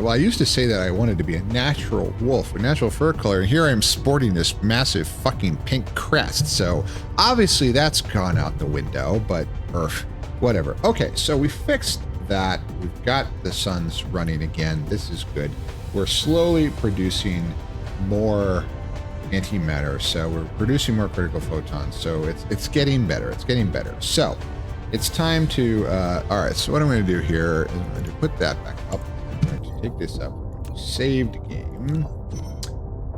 well, I used to say that I wanted to be a natural wolf, a natural fur color, and here I am sporting this massive fucking pink crest. So obviously that's gone out the window, but whatever. Okay, so we fixed that. We've got the suns running again. This is good. We're slowly producing more antimatter, so we're producing more critical photons. So it's getting better. It's getting better. So it's time to all right, so what I'm going to do here is I'm going to put that back up. I'm going to take this up. Saved game,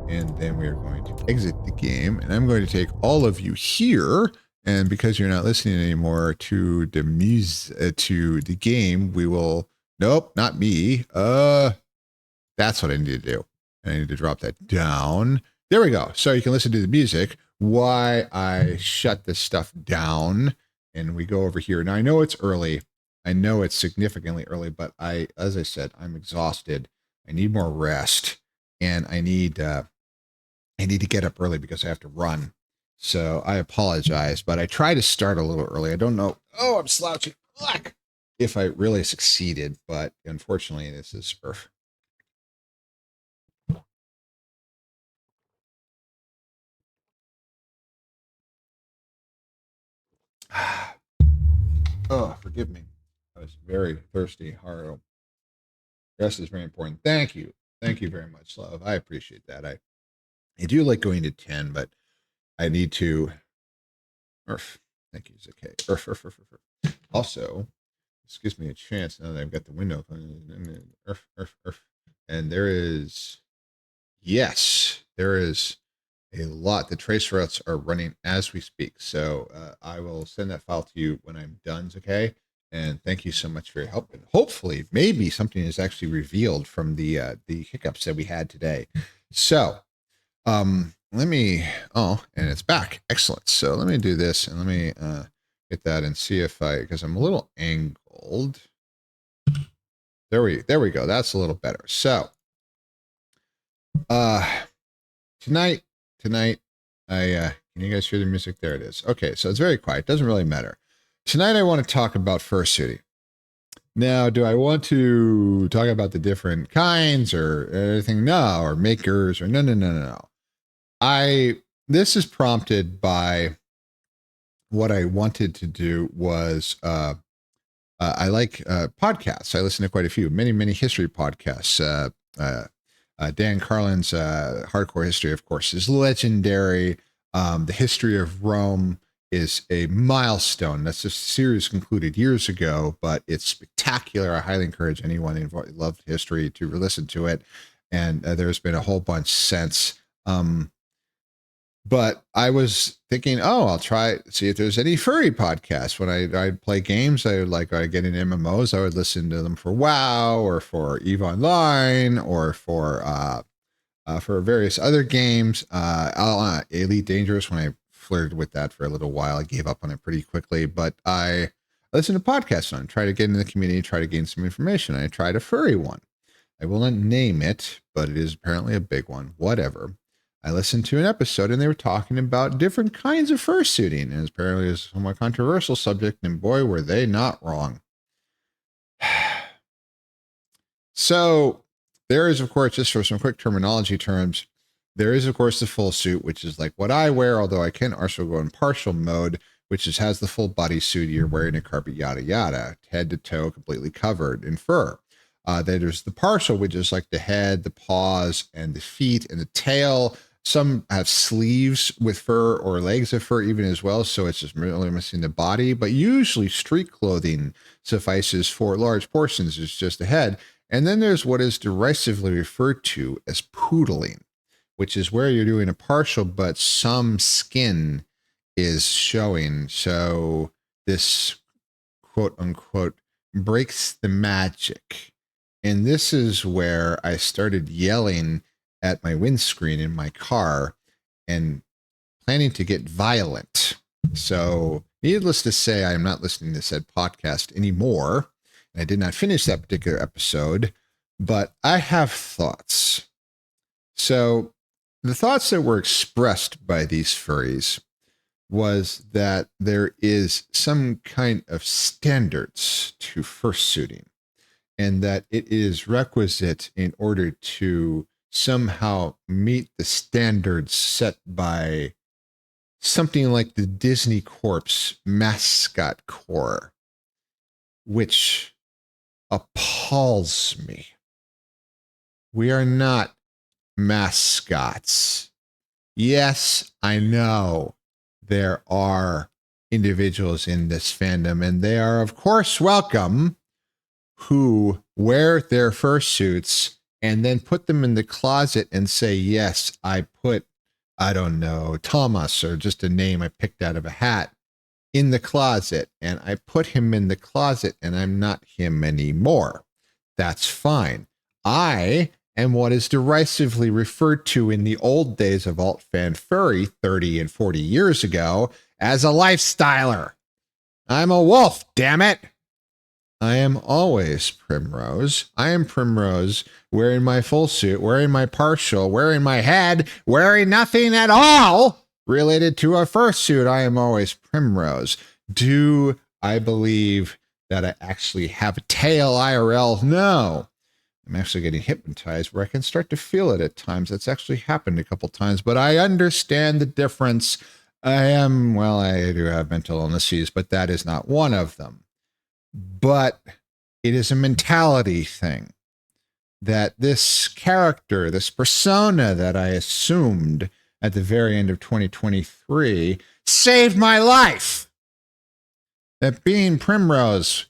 and then we are going to exit the game, and I'm going to take all of you here, and because you're not listening anymore to the to the game, we will nope, not me. That's what I need to do. I need to drop that down. There we go. So you can listen to the music while I shut this stuff down, and we go over here. Now I know it's early. I know it's significantly early, but as I said, I'm exhausted. I need more rest, and I need to get up early because I have to run. So I apologize, but I try to start a little early. I don't know. Oh, I'm slouching. If I really succeeded, but unfortunately, this is earth. Oh, forgive me. I was very thirsty. Hard. Rest is very important. Thank you. Thank you very much, love. I appreciate that. I do like going to 10, but I need to. Thank you. It's okay. Also, this gives me a chance now that I've got the window. And there is, yes, there is a lot. The trace routes are running as we speak. So I will send that file to you when I'm done. Okay. And thank you so much for your help. And hopefully, maybe something is actually revealed from the hiccups that we had today. So, let me. Oh, and it's back. Excellent. So let me do this, and let me get that and see if because I'm a little angled. There we go. That's a little better. So, tonight, I can you guys hear the music? There it is. Okay, so it's very quiet. Doesn't really matter. Tonight, I want to talk about fursuiting. Now, do I want to talk about the different kinds or anything? No, or makers or no. This is prompted by what I wanted to do was I like podcasts. I listen to quite a few, many history podcasts. Dan Carlin's Hardcore History, of course, is legendary. The History of Rome is a milestone. That's a series concluded years ago, but it's spectacular. I highly encourage anyone who loved history to listen to it. And there's been a whole bunch since. But I was thinking, I'll see if there's any furry podcasts. When I'd play games, I get in MMOs, I would listen to them for WoW or for EVE Online or for various other games. Elite Dangerous, when I flirted with that for a little while, I gave up on it pretty quickly. But I listen to podcasts on, try to get into the community, try to gain some information. I tried a furry one. I will not name it, but it is apparently a big one. Whatever. I listened to an episode and they were talking about different kinds of fursuiting, and apparently it's a somewhat controversial subject, and boy, were they not wrong. So there is, of course, just for some quick terminology terms, there is, of course, the full suit, which is like what I wear, although I can also go in partial mode, which has the full body suit. You're wearing a carpet, yada, yada, head to toe, completely covered in fur. Then there's the partial, which is like the head, the paws, and the feet, and the tail. Some have sleeves with fur or legs of fur even as well, so it's just really missing the body. But usually street clothing suffices for large portions. It's just the head. And then there's what is derisively referred to as poodling, which is where you're doing a partial, but some skin is showing. So this quote unquote breaks the magic. And this is where I started yelling at my windscreen in my car and planning to get violent. So needless to say, I am not listening to said podcast anymore. I did not finish that particular episode, but I have thoughts. So the thoughts that were expressed by these furries was that there is some kind of standards to fursuiting. and that it is requisite in order to somehow meet the standards set by something like the Disney Corp's mascot corps, which appalls me. We are not mascots. Yes, I know there are individuals in this fandom, and they are, of course, welcome, who wear their fursuits and then put them in the closet and say, yes, I put, I don't know, Thomas, or just a name I picked out of a hat, in the closet, and I put him in the closet and I'm not him anymore. That's fine. I am what is derisively referred to in the old days of alt-fan furry 30 and 40 years ago as a lifestyler. I'm a wolf, damn it. I am always Primrose. I am Primrose, wearing my full suit, wearing my partial, wearing my head, wearing nothing at all related to a fursuit. I am always Primrose. Do I believe that I actually have a tail IRL? No. I'm actually getting hypnotized where I can start to feel it at times. That's actually happened a couple times, but I understand the difference. I do have mental illnesses, but that is not one of them. But it is a mentality thing that this character, this persona that I assumed at the very end of 2023 saved my life. That being Primrose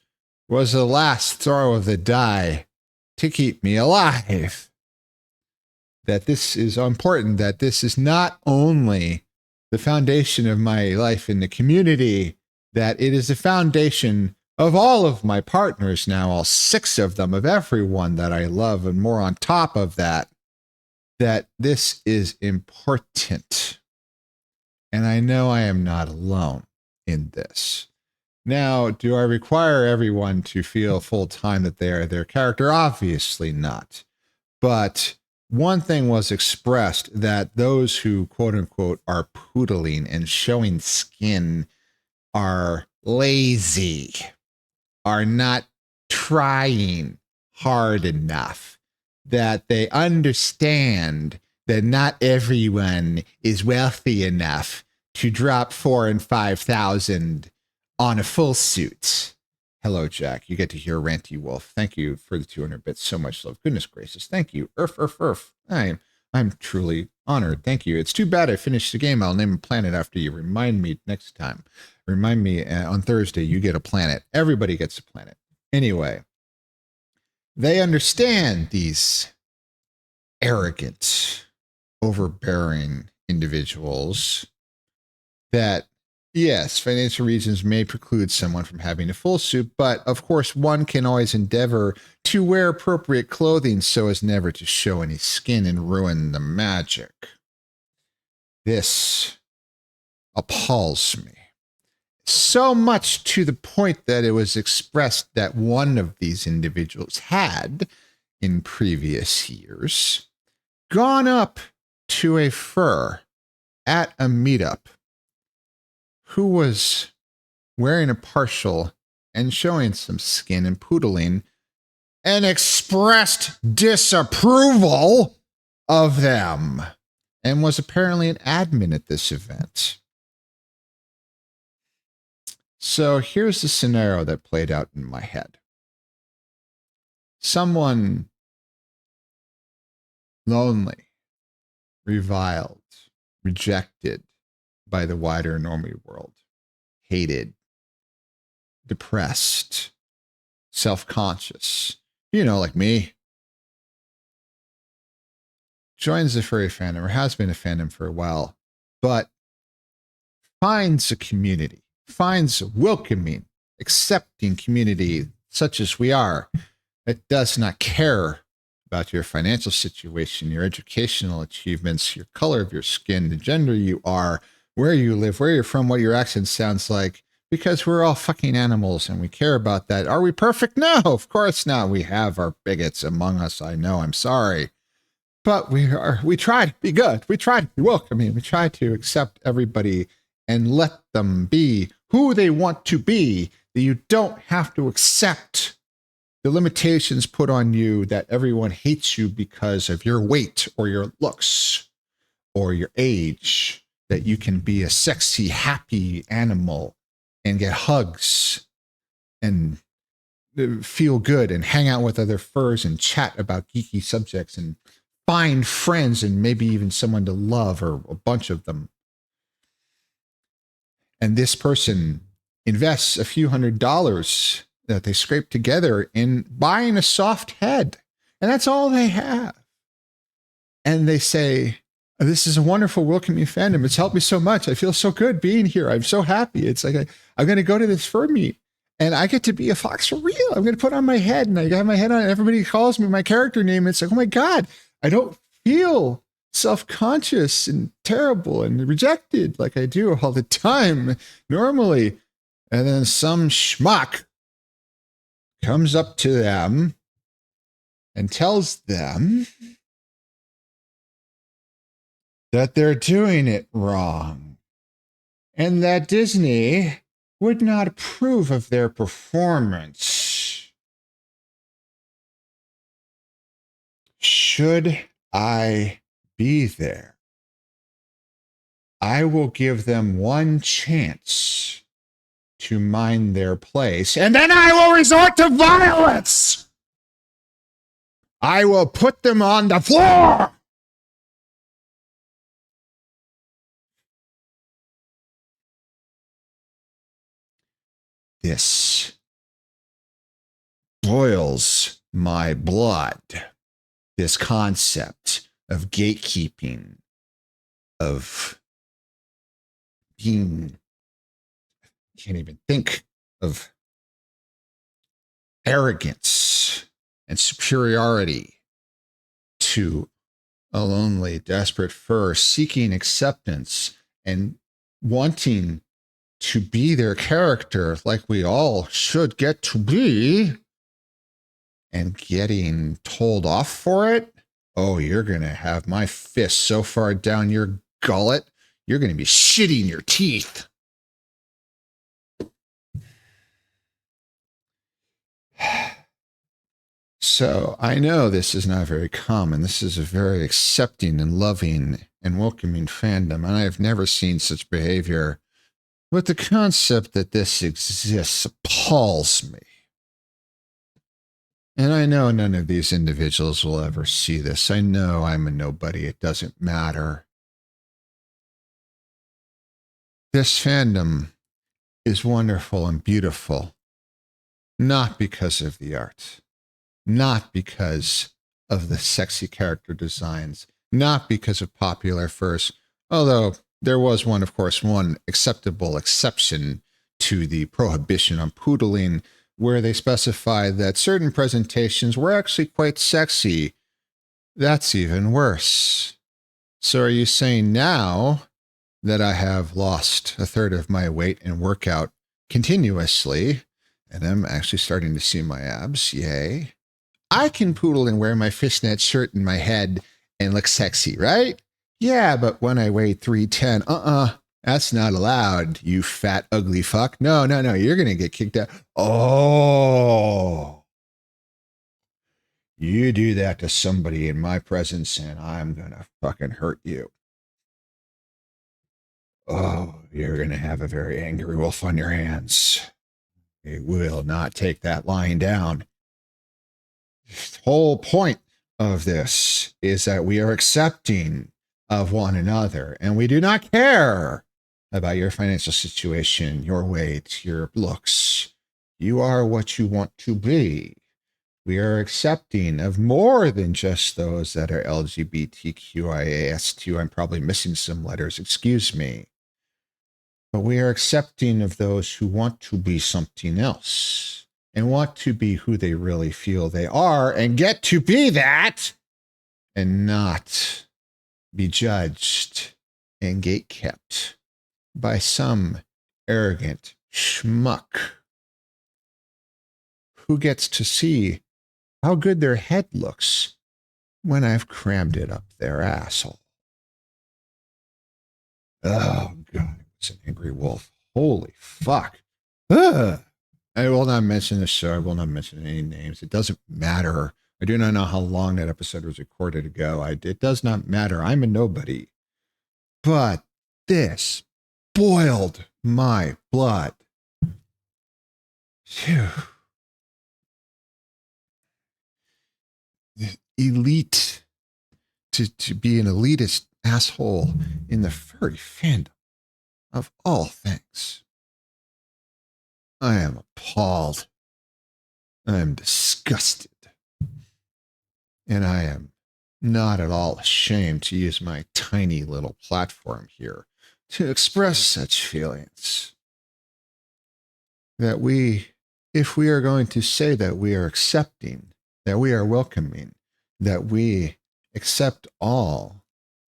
was the last throw of the die to keep me alive. That this is important, that this is not only the foundation of my life in the community, that it is the foundation of all of my partners now, all 6 of them, of everyone that I love, and more on top of that, that this is important. And I know I am not alone in this. Now, do I require everyone to feel full time that they are their character? Obviously not. But one thing was expressed, that those who, quote unquote, are poodling and showing skin are lazy, are not trying hard enough, that they understand that not everyone is wealthy enough to drop 4,000 and 5,000 on a full suit. Hello, Jack. You get to hear Ranty Wolf. Thank you for the 200 bits. So much love. Goodness gracious. Thank you. Earth. I'm truly honored. Thank you. It's too bad I finished the game. I'll name a planet after you. Remind me next time. Remind me on Thursday, you get a planet. Everybody gets a planet. Anyway, they understand these arrogant, overbearing individuals that, yes, financial reasons may preclude someone from having a full suit, but of course, one can always endeavor to wear appropriate clothing so as never to show any skin and ruin the magic. This appalls me. So much to the point that it was expressed that one of these individuals had, in previous years, gone up to a fur at a meetup who was wearing a partial and showing some skin and poodling, and expressed disapproval of them, and was apparently an admin at this event. So here's the scenario that played out in my head. Someone lonely, reviled, rejected by the wider normie world, hated, depressed, self-conscious, like me, joins the furry fandom, or has been a fandom for a while, but finds a community, finds a welcoming, accepting community such as we are, that does not care about your financial situation, your educational achievements, your color of your skin, the gender you are, where you live, where you're from, what your accent sounds like, because we're all fucking animals and we care about that. Are we perfect? No, of course not. We have our bigots among us. I know, I'm sorry. But we try to be good. We try to be welcoming. We try to accept everybody and let them be who they want to be, that you don't have to accept the limitations put on you that everyone hates you because of your weight or your looks or your age, that you can be a sexy, happy animal and get hugs and feel good and hang out with other furs and chat about geeky subjects and find friends and maybe even someone to love or a bunch of them. And this person invests a few $100s that they scrape together in buying a soft head. And that's all they have. And they say, this is a wonderful welcoming fandom. It's helped me so much. I feel so good being here. I'm so happy. It's like, I'm going to go to this fur meet and I get to be a fox for real. I'm going to put on my head and I have my head on and everybody calls me my character name. It's like, oh my God, I don't feel self-conscious and terrible and rejected like I do all the time normally. And then some schmuck comes up to them and tells them that they're doing it wrong and that Disney would not approve of their performance. Should I be there, I will give them one chance to mind their place, and then I will resort to violence. I will put them on the floor. This boils my blood. This concept of gatekeeping, of being, can't even think of arrogance and superiority to a lonely, desperate fur seeking acceptance and wanting to be their character like we all should get to be, and getting told off for it. Oh, you're going to have my fist so far down your gullet, you're going to be shitting your teeth. So I know this is not very common. This is a very accepting and loving and welcoming fandom, and I have never seen such behavior. But the concept that this exists appalls me. And I know none of these individuals will ever see this. I know I'm a nobody. It doesn't matter. This fandom is wonderful and beautiful, not because of the art, not because of the sexy character designs, not because of popular furs, although there was one, of course, one acceptable exception to the prohibition on poodling, where they specified that certain presentations were actually quite sexy. That's even worse. So are you saying now that I have lost a third of my weight and work out continuously, and I'm actually starting to see my abs? Yay. I can poodle and wear my fishnet shirt in my head and look sexy, right? Yeah, but when I weigh 310, that's not allowed, you fat, ugly fuck. No, you're going to get kicked out. Oh, you do that to somebody in my presence and I'm going to fucking hurt you. Oh, you're going to have a very angry wolf on your hands. It will not take that lying down. The whole point of this is that we are accepting of one another, and we do not care about your financial situation, your weight, your looks. You are what you want to be. We are accepting of more than just those that are LGBTQIAS2. I'm probably missing some letters, excuse me. But we are accepting of those who want to be something else and want to be who they really feel they are and get to be that and not be judged and gatekept by some arrogant schmuck who gets to see how good their head looks when I've crammed it up their asshole. Oh, God, it's an angry wolf. Holy fuck. Ugh. I will not mention the show. I will not mention any names. It doesn't matter. I do not know how long that episode was recorded ago. It does not matter. I'm a nobody. But this boiled my blood. Phew. Elite. To be an elitist asshole in the furry fandom of all things. I am appalled. I am disgusted. And I am not at all ashamed to use my tiny little platform here to express such feelings. That if we are going to say that we are accepting, that we are welcoming, that we accept all,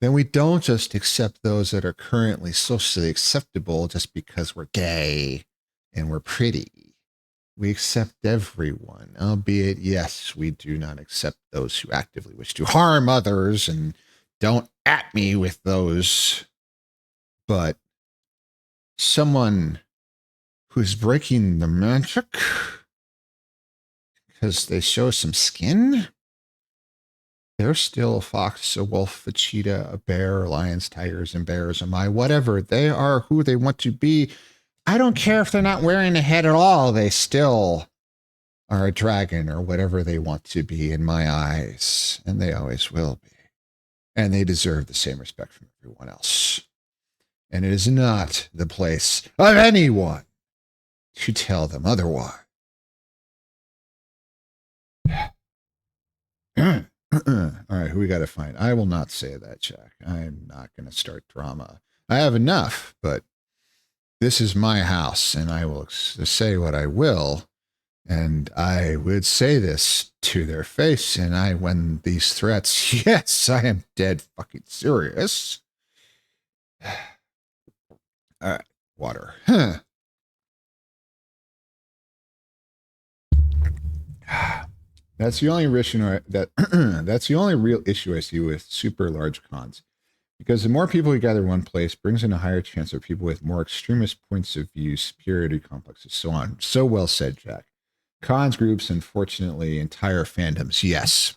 then we don't just accept those that are currently socially acceptable just because we're gay and we're pretty. We accept everyone, albeit, yes, we do not accept those who actively wish to harm others, and don't at me with those. But someone who's breaking the magic because they show some skin, they're still a fox, a wolf, a cheetah, a bear, lions, tigers, and bears, whatever. They are who they want to be. I don't care if they're not wearing a head at all. They still are a dragon or whatever they want to be in my eyes. And they always will be. And they deserve the same respect from everyone else. And it is not the place of anyone to tell them otherwise. All right, who we got to find? I will not say that, Jack. I'm not going to start drama. I have enough, but this is my house, and I will say what I will. And I would say this to their face, and when these threats, yes, I am dead fucking serious. All right, water. Huh. That's the only issue that's the only real issue I see with super large cons. Because the more people we gather in one place brings in a higher chance of people with more extremist points of view, superiority complexes, so on. So well said, Jack. Cons groups, unfortunately, entire fandoms. Yes.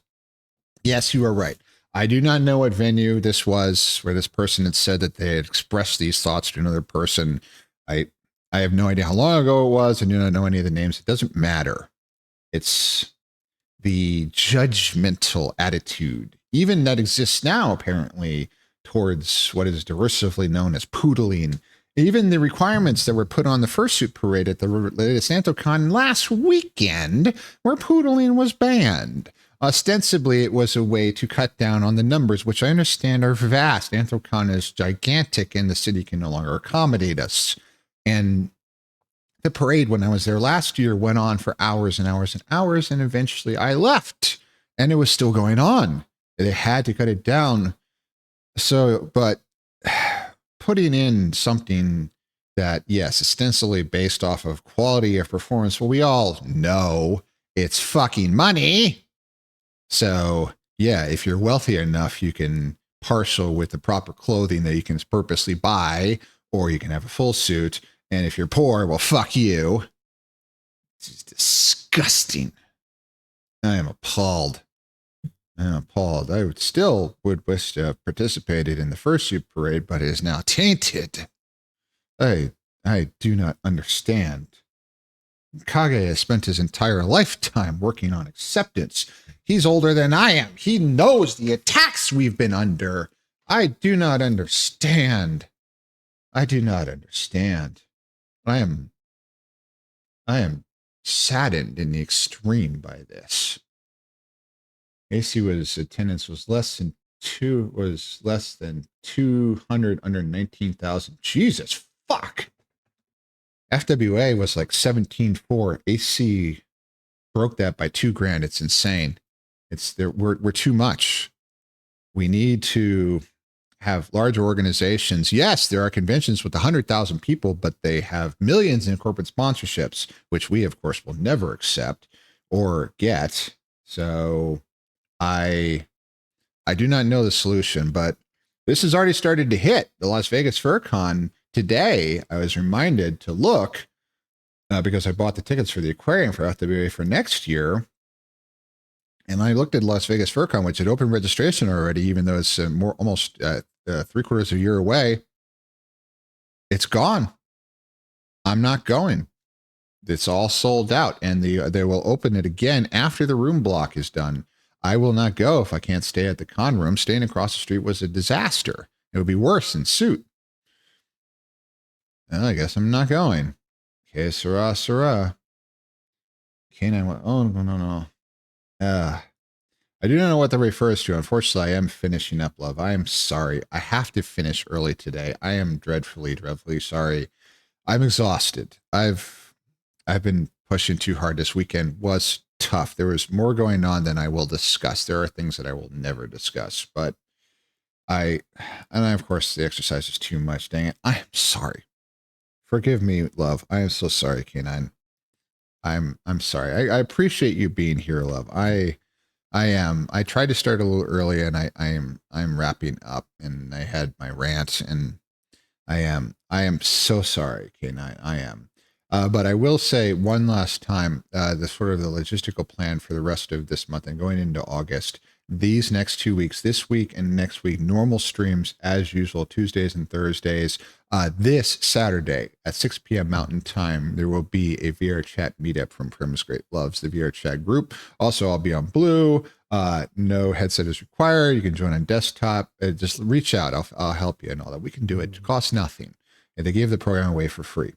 Yes, you are right. I do not know what venue this was where this person had said that they had expressed these thoughts to another person. I have no idea how long ago it was. I do not know any of the names. It doesn't matter. It's the judgmental attitude, even that exists now, apparently, towards what is derisively known as poodling. Even the requirements that were put on the fursuit parade at the latest AnthroCon last weekend, where poodling was banned. Ostensibly, it was a way to cut down on the numbers, which I understand are vast. AnthroCon is gigantic, and the city can no longer accommodate us. And the parade, when I was there last year, went on for hours and hours and hours, and eventually I left, and it was still going on. They had to cut it down. So, but putting in something that, yes, ostensibly based off of quality of performance, well, we all know it's fucking money. So, yeah, if you're wealthy enough, you can parcel with the proper clothing that you can purposely buy, or you can have a full suit. And if you're poor, well, fuck you. It's disgusting. I am appalled. I would wish to have participated in the fursuit parade, but it is now tainted. I do not understand. Kage has spent his entire lifetime working on acceptance. He's older than I am. He knows the attacks we've been under. I do not understand. I am saddened in the extreme by this. AC attendance was less than 200 under 19,000. Jesus fuck. FWA was like 17.4. AC broke that by $2,000. It's insane. We're too much. We need to have larger organizations. Yes, there are conventions with 100,000 people, but they have millions in corporate sponsorships, which we, of course, will never accept or get. So I do not know the solution, but this has already started to hit the Las Vegas FurCon. Today, I was reminded to look because I bought the tickets for the aquarium for FWA for next year. And I looked at Las Vegas FurCon, which had opened registration already, even though it's almost 3/4 of a year away. It's gone. I'm not going. It's all sold out, and they will open it again after the room block is done. I will not go if I can't stay at the con room. Staying across the street was a disaster. It would be worse in suit. Well, I guess I'm not going. Okay, Sarah, Sarah. Canine went, oh, no. I do not know what that refers to. Unfortunately, I am finishing up, love. I am sorry. I have to finish early today. I am dreadfully, dreadfully sorry. I'm exhausted. I've been pushing too hard. This weekend was tough. There was more going on than I will discuss. There are things that I will never discuss, but of course, the exercise is too much. Dang it. I am sorry. Forgive me, love. I am so sorry, Canine. I'm sorry. I appreciate you being here, love. I am. I tried to start a little early, and I'm wrapping up, and I had my rant, and I am so sorry, Canine. I am. But I will say one last time, the sort of the logistical plan for the rest of this month and going into August. These next 2 weeks, this week and next week, normal streams as usual, Tuesdays and Thursdays. This Saturday at 6 p.m. Mountain Time, there will be a VR chat meetup from Prim's Great Loves, the VR chat group. Also, I'll be on Blue. No headset is required. You can join on desktop. Just reach out. I'll help you and all that. We can do it. It costs nothing. And they gave the program away for free.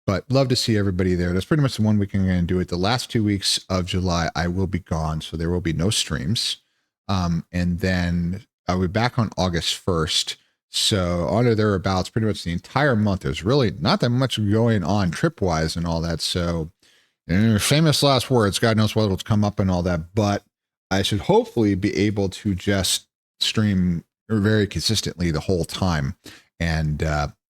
But love to see everybody there. That's pretty much the 1 week I'm going to do it. The last 2 weeks of July, I will be gone, so there will be no streams. And then I'll be back on August 1st. So on or thereabouts, pretty much the entire month. There's really not that much going on trip-wise and all that. So famous last words, God knows what will come up and all that. But I should hopefully be able to just stream very consistently the whole time. And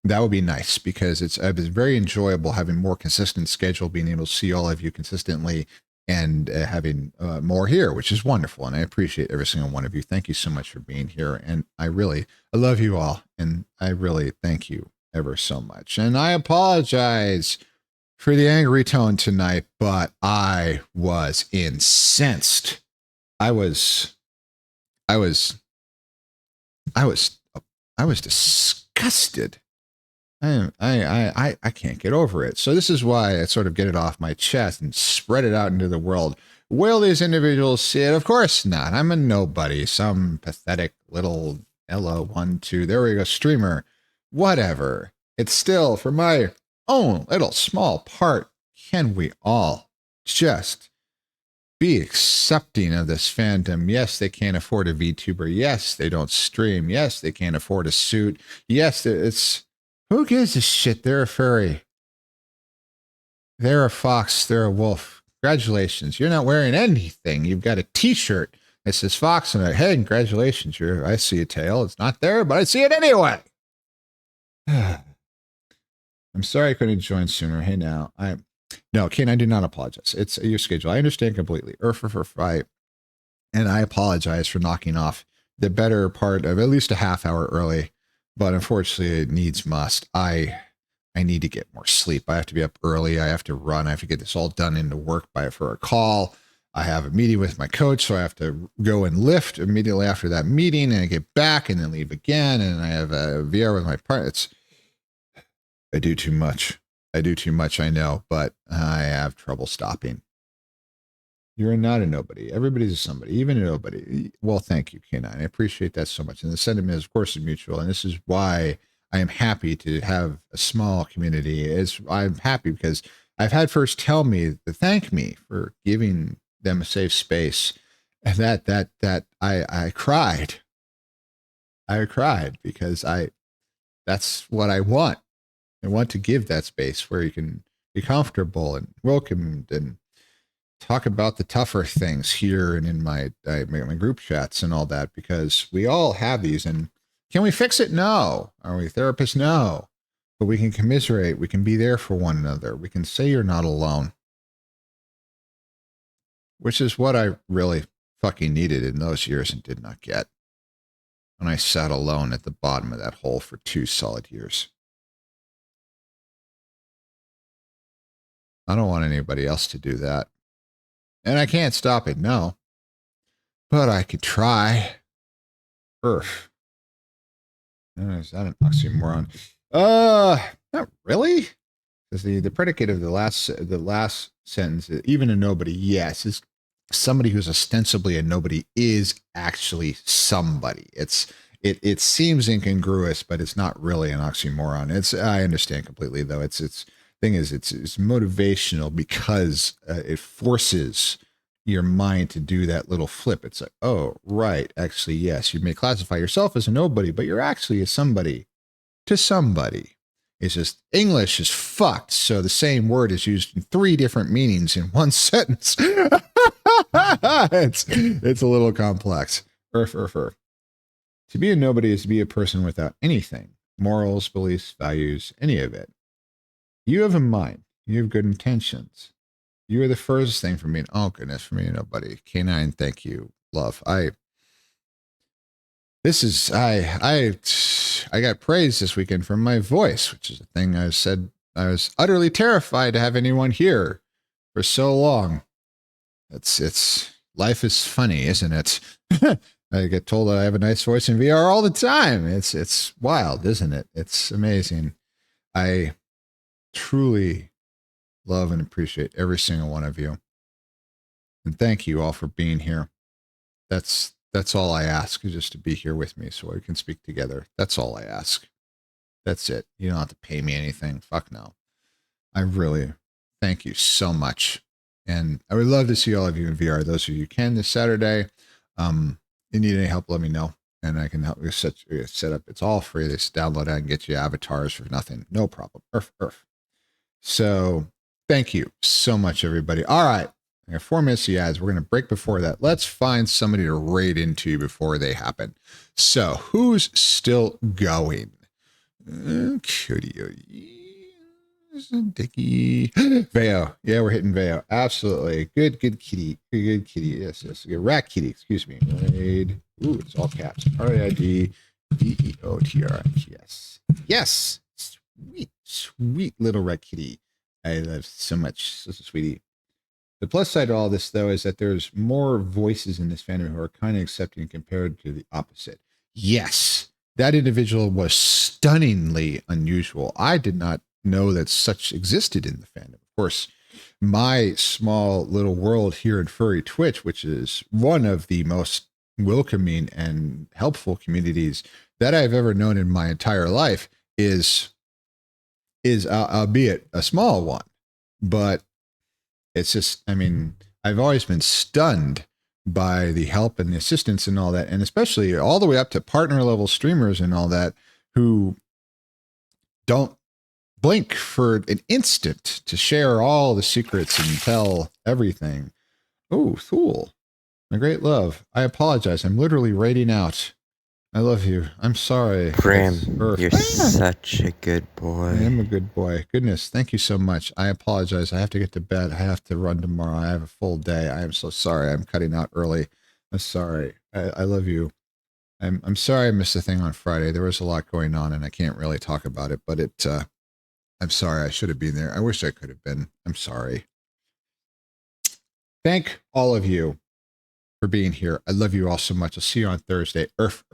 that would be nice because it's very enjoyable having more consistent schedule, being able to see all of you consistently and having more here, which is wonderful. And I appreciate every single one of you. Thank you so much for being here. And I love you all. And I really thank you ever so much. And I apologize for the angry tone tonight, but I was incensed. I was disgusted. I can't get over it. So this is why I sort of get it off my chest and spread it out into the world. Will these individuals see it? Of course not. I'm a nobody, some pathetic little LO12. There we go, streamer. Whatever. It's still for my own little small part. Can we all just be accepting of this fandom? Yes, they can't afford a VTuber. Yes, they don't stream. Yes, they can't afford a suit. Yes, it's who gives a shit? They're a furry. They're a fox. They're a wolf. Congratulations. You're not wearing anything. You've got a t-shirt that says fox on it. Hey, congratulations. I see a tail. It's not there, but I see it anyway. I'm sorry I couldn't join sooner. Hey, now. No, Kane, I do not apologize. It's your schedule. I understand completely. For fight. And I apologize for knocking off the better part of at least a half hour early. But unfortunately, it needs must. I need to get more sleep. I have to be up early. I have to run. I have to get this all done into work for a call. I have a meeting with my coach, so I have to go and lift immediately after that meeting, and I get back and then leave again. And I have a VR with my partner. I do too much. I know, but I have trouble stopping. You're not a nobody. Everybody's a somebody, even a nobody. Well, thank you, K9. I appreciate that so much. And the sentiment, of course, is mutual. And this is why I am happy to have a small community. I'm happy because I've had first tell me to thank me for giving them a safe space. And that I cried. I cried because that's what I want. I want to give that space where you can be comfortable and welcomed and talk about the tougher things here and in my group chats and all that, because we all have these. And can we fix it? No. Are we therapists? No. But we can commiserate. We can be there for one another. We can say you're not alone, which is what I really fucking needed in those years and did not get when I sat alone at the bottom of that hole for 2 solid years. I don't want anybody else to do that. And I can't stop it, no. But I could try. Earth. Is that an oxymoron? Not really. Because the predicate of the last sentence, even a nobody, yes, is somebody who's ostensibly a nobody is actually somebody. It seems incongruous, but it's not really an oxymoron. I understand completely though. It's thing is it's motivational because it forces your mind to do that little flip. It's like, oh right, actually yes, you may classify yourself as a nobody, but you're actually a somebody to somebody. It's just English is fucked. So the same word is used in 3 different meanings in one sentence. It's a little complex. To be a nobody is to be a person without anything, morals, beliefs, values, any of it. You have a mind. You have good intentions. You are the furthest thing from being, oh goodness, from being a nobody. K9, thank you. Love. I got praise this weekend from my voice, which is a thing I said I was utterly terrified to have anyone hear for so long. It's life is funny, isn't it? I get told that I have a nice voice in VR all the time. It's wild, isn't it? It's amazing. I truly love and appreciate every single one of you. And thank you all for being here. That's all I ask, is just to be here with me so we can speak together. That's all I ask. That's it. You don't have to pay me anything. Fuck no. I really thank you so much. And I would love to see all of you in VR. Those of you who can this Saturday. You need any help, let me know. And I can help you set up. It's all free. They just download it and get you avatars for nothing. No problem. Earth. So thank you so much, everybody. All right. I got 4 minutes to ads. We're going to break before that. Let's find somebody to raid into before they happen. So who's still going? Dicky. Veo. Yeah, we're hitting Veo. Absolutely. Good kitty. Good kitty. Yes. Rat kitty. Excuse me. Raid. Ooh, it's all caps. RAID DEOTRS. Yes. Sweet little rat kitty. I love so much. Such a sweetie. The plus side to all this, though, is that there's more voices in this fandom who are kind of accepting compared to the opposite. Yes, that individual was stunningly unusual. I did not know that such existed in the fandom. Of course, my small little world here in Furry Twitch, which is one of the most welcoming and helpful communities that I've ever known in my entire life, is albeit a small one, but it's just, I mean, I've always been stunned by the help and the assistance and all that, and especially all the way up to partner level streamers and all that, who don't blink for an instant to share all the secrets and tell everything. Oh, Thule, my great love. I apologize. I'm literally raiding out. I love you. I'm sorry. Bram, you're such a good boy. I am a good boy. Goodness, thank you so much. I apologize. I have to get to bed. I have to run tomorrow. I have a full day. I am so sorry. I'm cutting out early. I'm sorry. I love you. I'm sorry I missed the thing on Friday. There was a lot going on and I can't really talk about it, but I'm sorry. I should have been there. I wish I could have been. I'm sorry. Thank all of you for being here. I love you all so much. I'll see you on Thursday. Earth.